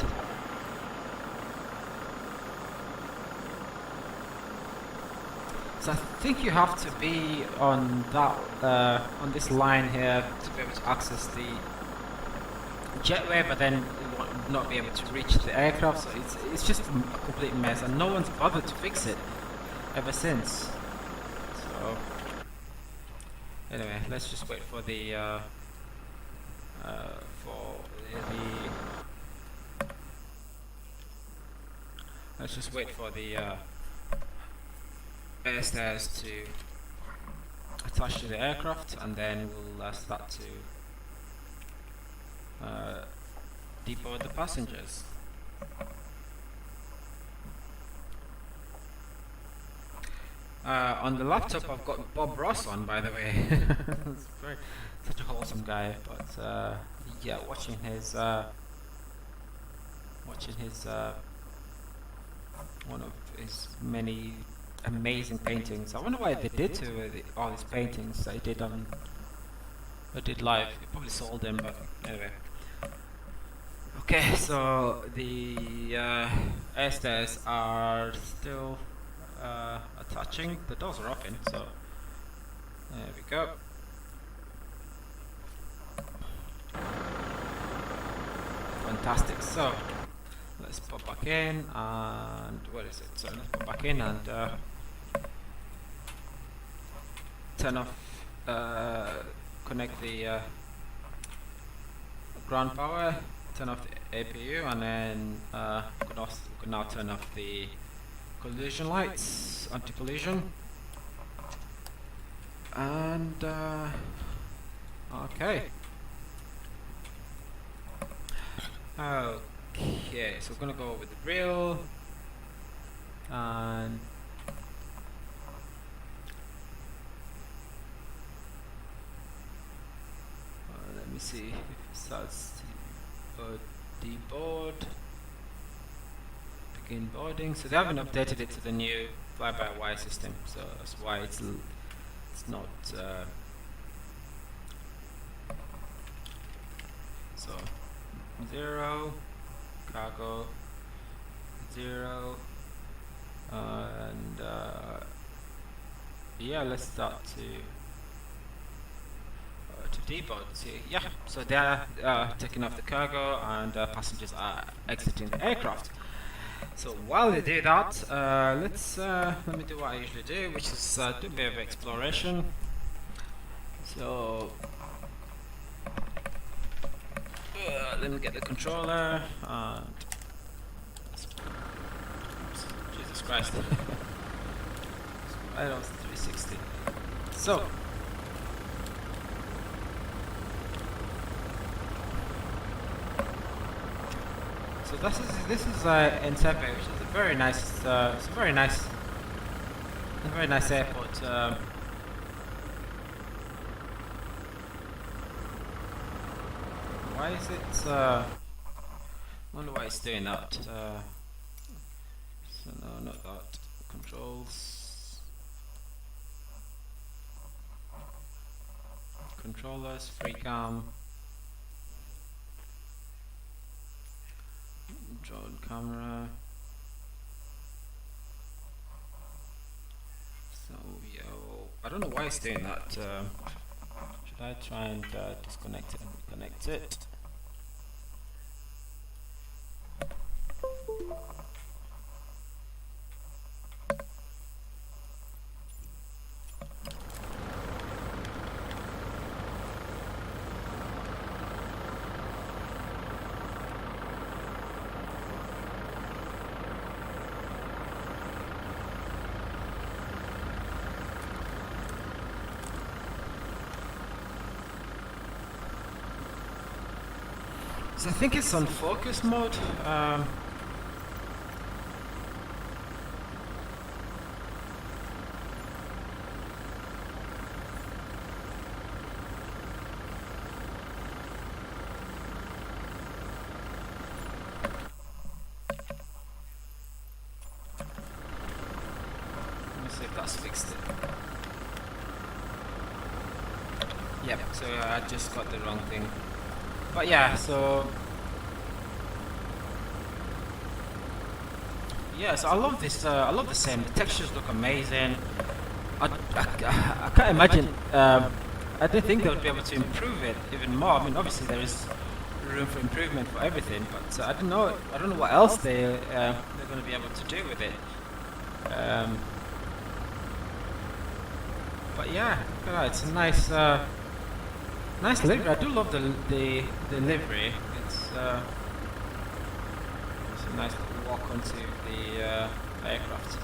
So I think you have to be on that on this line here to be able to access the jetway, but then you will not be able to reach the aircraft. So it's just a complete mess, and no one's bothered to fix it ever since. So. Anyway, let's just wait for the let's just wait for the air stairs to attach to the aircraft, and then we'll start to deboard the passengers. On the laptop, I've got Bob Ross on, by the way. It's such a wholesome guy. But yeah, watching his one of his many amazing paintings. I wonder why they did to all his paintings I did live. He probably sold them, but anyway. Okay, so the airstairs are still attaching. The doors are open, so there we go. Fantastic. So let's pop back in, and where is it? So let's pop back in and turn off, connect the ground power, turn off the APU, and then we can now turn off the collision lights, anti-collision, and okay. Okay, so we're gonna go with the grill, and let me see if it starts to deboard, begin boarding. So they haven't updated it to the new fly-by-wire system, so that's why it's not so 0 cargo 0, and yeah, let's start to deboard. See, yeah, so they are taking off the cargo, and passengers are exiting the aircraft. So while they do that, let me do what I usually do, which is do a bit of exploration. So let me get the controller, and Jesus Christ, I lost 360. So this is Entebbe, which is a very nice, it's a very nice airport. Why is it? I wonder why it's doing that. So no, not that. Controls, controllers, FreeCam, drone camera. So I don't know why it's doing that. Should I try and disconnect it and reconnect it? So I think it's on focus mode. Let me see if that's fixed it. Yep, so I just got the wrong thing. But yeah, so I love this. I love the same. The textures look amazing. I can't imagine. I didn't think they would be able to improve it even more. I mean, obviously there is room for improvement for everything, but I don't know. I don't know what else they're going to be able to do with it. But yeah, it's a nice. Nice livery. I do love the livery. It's a nice little walk onto the aircraft.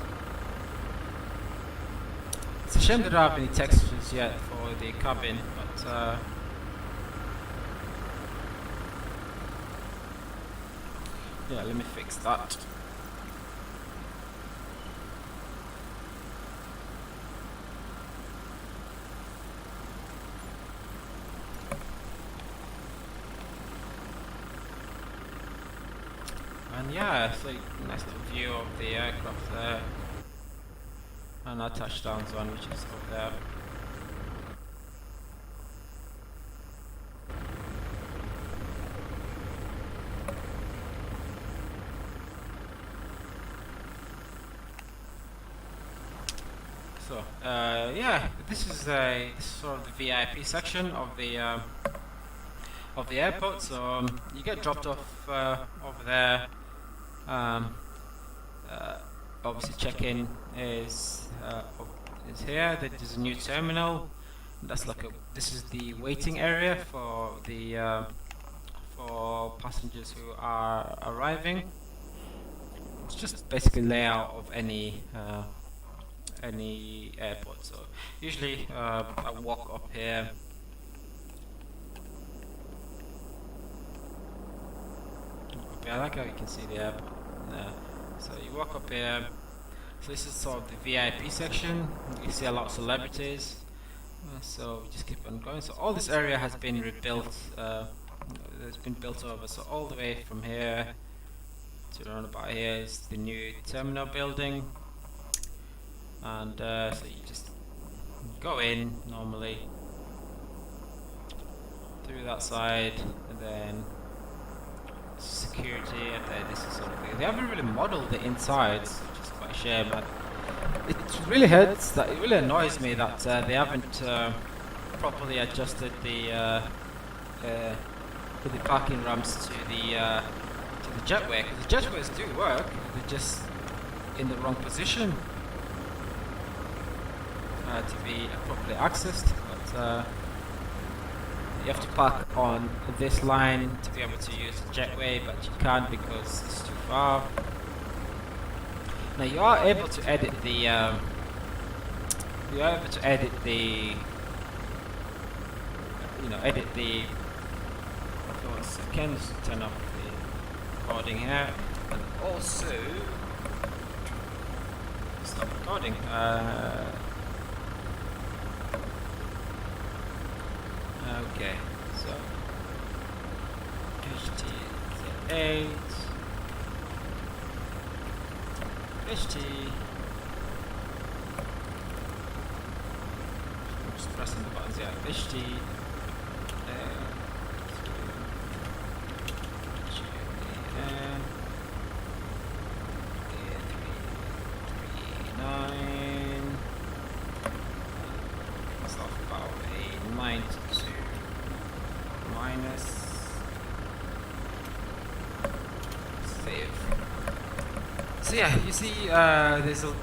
It's a shame that I don't have any textures yet for the cabin, but yeah, let me fix that. And yeah, so nice little view of the aircraft there. And our touchdown zone, which is over there. So, yeah, this is sort of the VIP section of the airport. So you get dropped off over there. Obviously, check-in is here. There's a new terminal. That's like this is the waiting area for the for passengers who are arriving. It's just basically layout of any airport. So usually I walk up here. I like how you can see the airport. So you walk up here. So this is sort of the VIP section. You see a lot of celebrities. So we just keep on going. So all this area has been rebuilt. It's been built over. So all the way from here to around about here is the new terminal building. And so you just go in normally through that side, and then security, and then this is sort of they haven't really modeled the insides, which is quite a shame. But it really hurts that it really annoys me that they haven't properly adjusted the parking ramps to the jetway. Because the jetways do work, they're just in the wrong position to be properly accessed. But you have to park on this line to be able to use the jetway, but you can't because it's too far. Now you are able to edit the one second, just turn off the recording here, and also stop recording. Okay, so HTZA, HT. I'm just pressing the buttons. Yeah, HT. So yeah, you see, there's the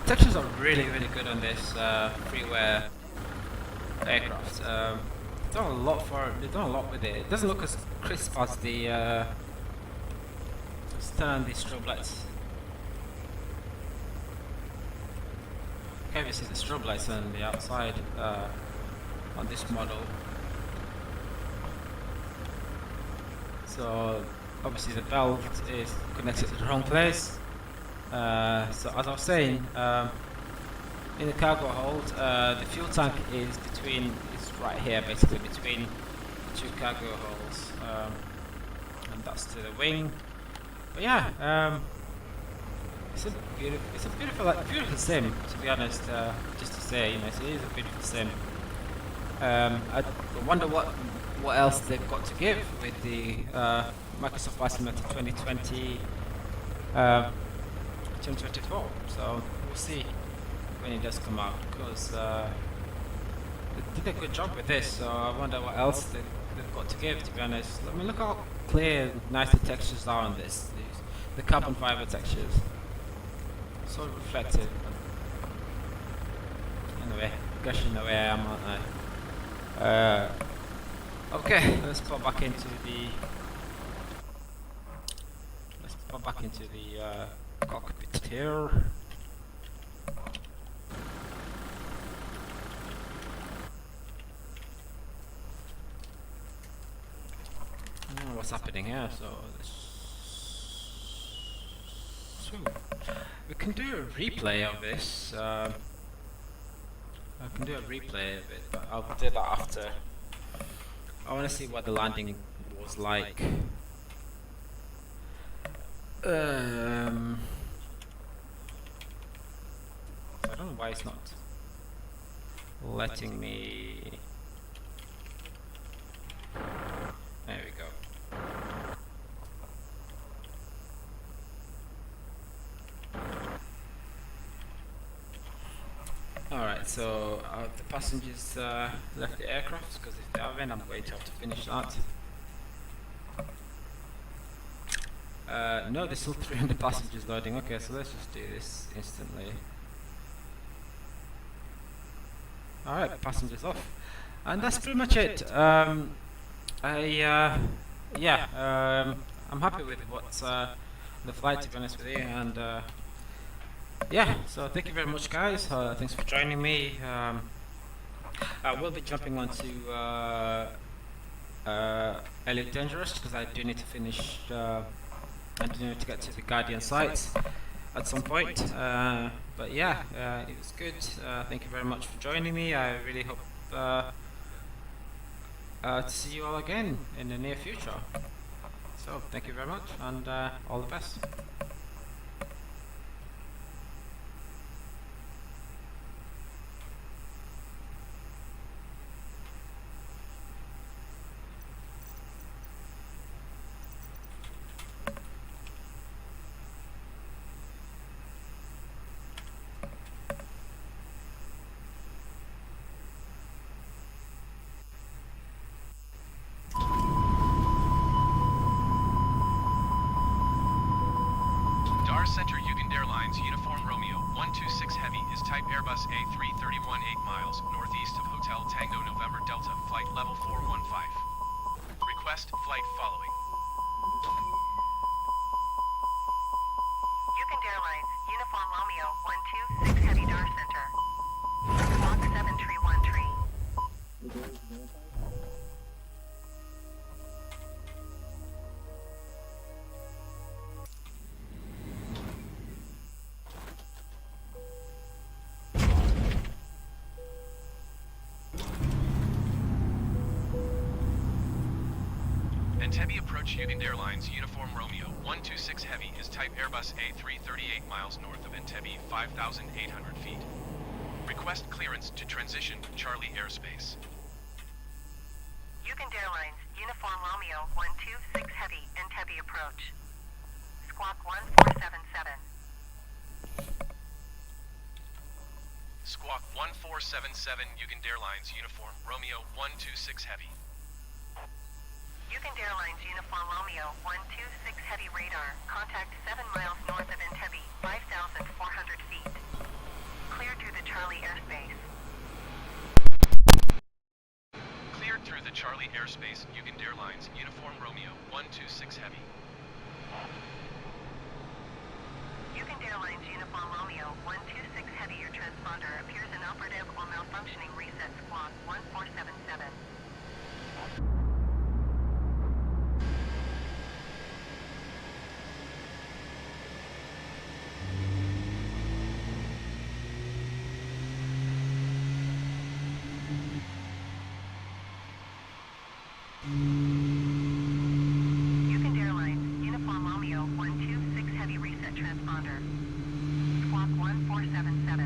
textures are really good on this freeware aircraft. They've done a lot with it. It doesn't look as crisp as the. Let's turn on these strobe lights. You can't even see the strobe lights on the outside on this model. So obviously the belt is connected to the wrong place. So as I was saying, in the cargo hold, the fuel tank is right here, basically between the two cargo holes, and that's to the wing. But yeah, it's a beautiful sim, to be honest. Just to say, it is a beautiful sim. I wonder what else they've got to give with the Microsoft Flight Simulator 2020. 2024, so we'll see when it does come out, because they did a good job with this, so I wonder what else they've got to give, to be honest. I mean, look how clear and nice the textures are on this, the carbon fiber textures, so reflective. Anyway, gushing away I am, aren't I? Okay, let's pop back into the cockpit here. What's happening here? So we can do a replay of this. I can do a replay of it, but I'll do that after. I want to see what the landing was like. I don't know why it's not letting me. There we go. Alright, so the passengers left the aircraft, because if they haven't, I'm going to have to finish that. No, there's still 300 passengers loading. Okay, so let's just do this instantly. Alright, passengers off. And that's pretty much it. I'm happy with what's the flight, to be honest with you, and yeah, so thank you very much, guys. Thanks for joining me. I will be jumping onto Elite Dangerous, because I do need to finish I do need to get to the Guardian site at some point. But yeah, it was good. Thank you very much for joining me. I really hope to see you all again in the near future. So thank you very much, and all the best. Dar Center, Uganda Airlines, Uniform Romeo, 126 Heavy is type Airbus A330-900, 8 miles, northeast of Hotel Tango November Delta, flight level 415. Request flight following. Uganda Airlines, Uniform Romeo, 126 Heavy Dar Center. Squawk 7313. Entebbe approach Uganda Airlines, Uniform Romeo, 126 Heavy is type Airbus A330, 8 miles north of Entebbe, 5,800 feet. Request clearance to transition Charlie airspace. Uganda Airlines, Uniform Romeo, 126 Heavy, Entebbe approach. Squawk 1477. Squawk 1477, Uganda Airlines, Uniform Romeo, 126 Heavy. Uganda Airlines, Uniform Romeo, 126 Heavy radar. Contact 7 miles north of Entebbe, 5,400 feet. Cleared through the Charlie airspace. Cleared through the Charlie airspace, Uganda Airlines, Uniform Romeo, 126 Heavy. Uganda Airlines, Uniform Romeo, 126 Heavy, your transponder appears inoperative or malfunctioning. Reset squawk 1477. Uganda Airlines, Uniform Romeo, 126 Heavy, reset transponder. Squawk 1477.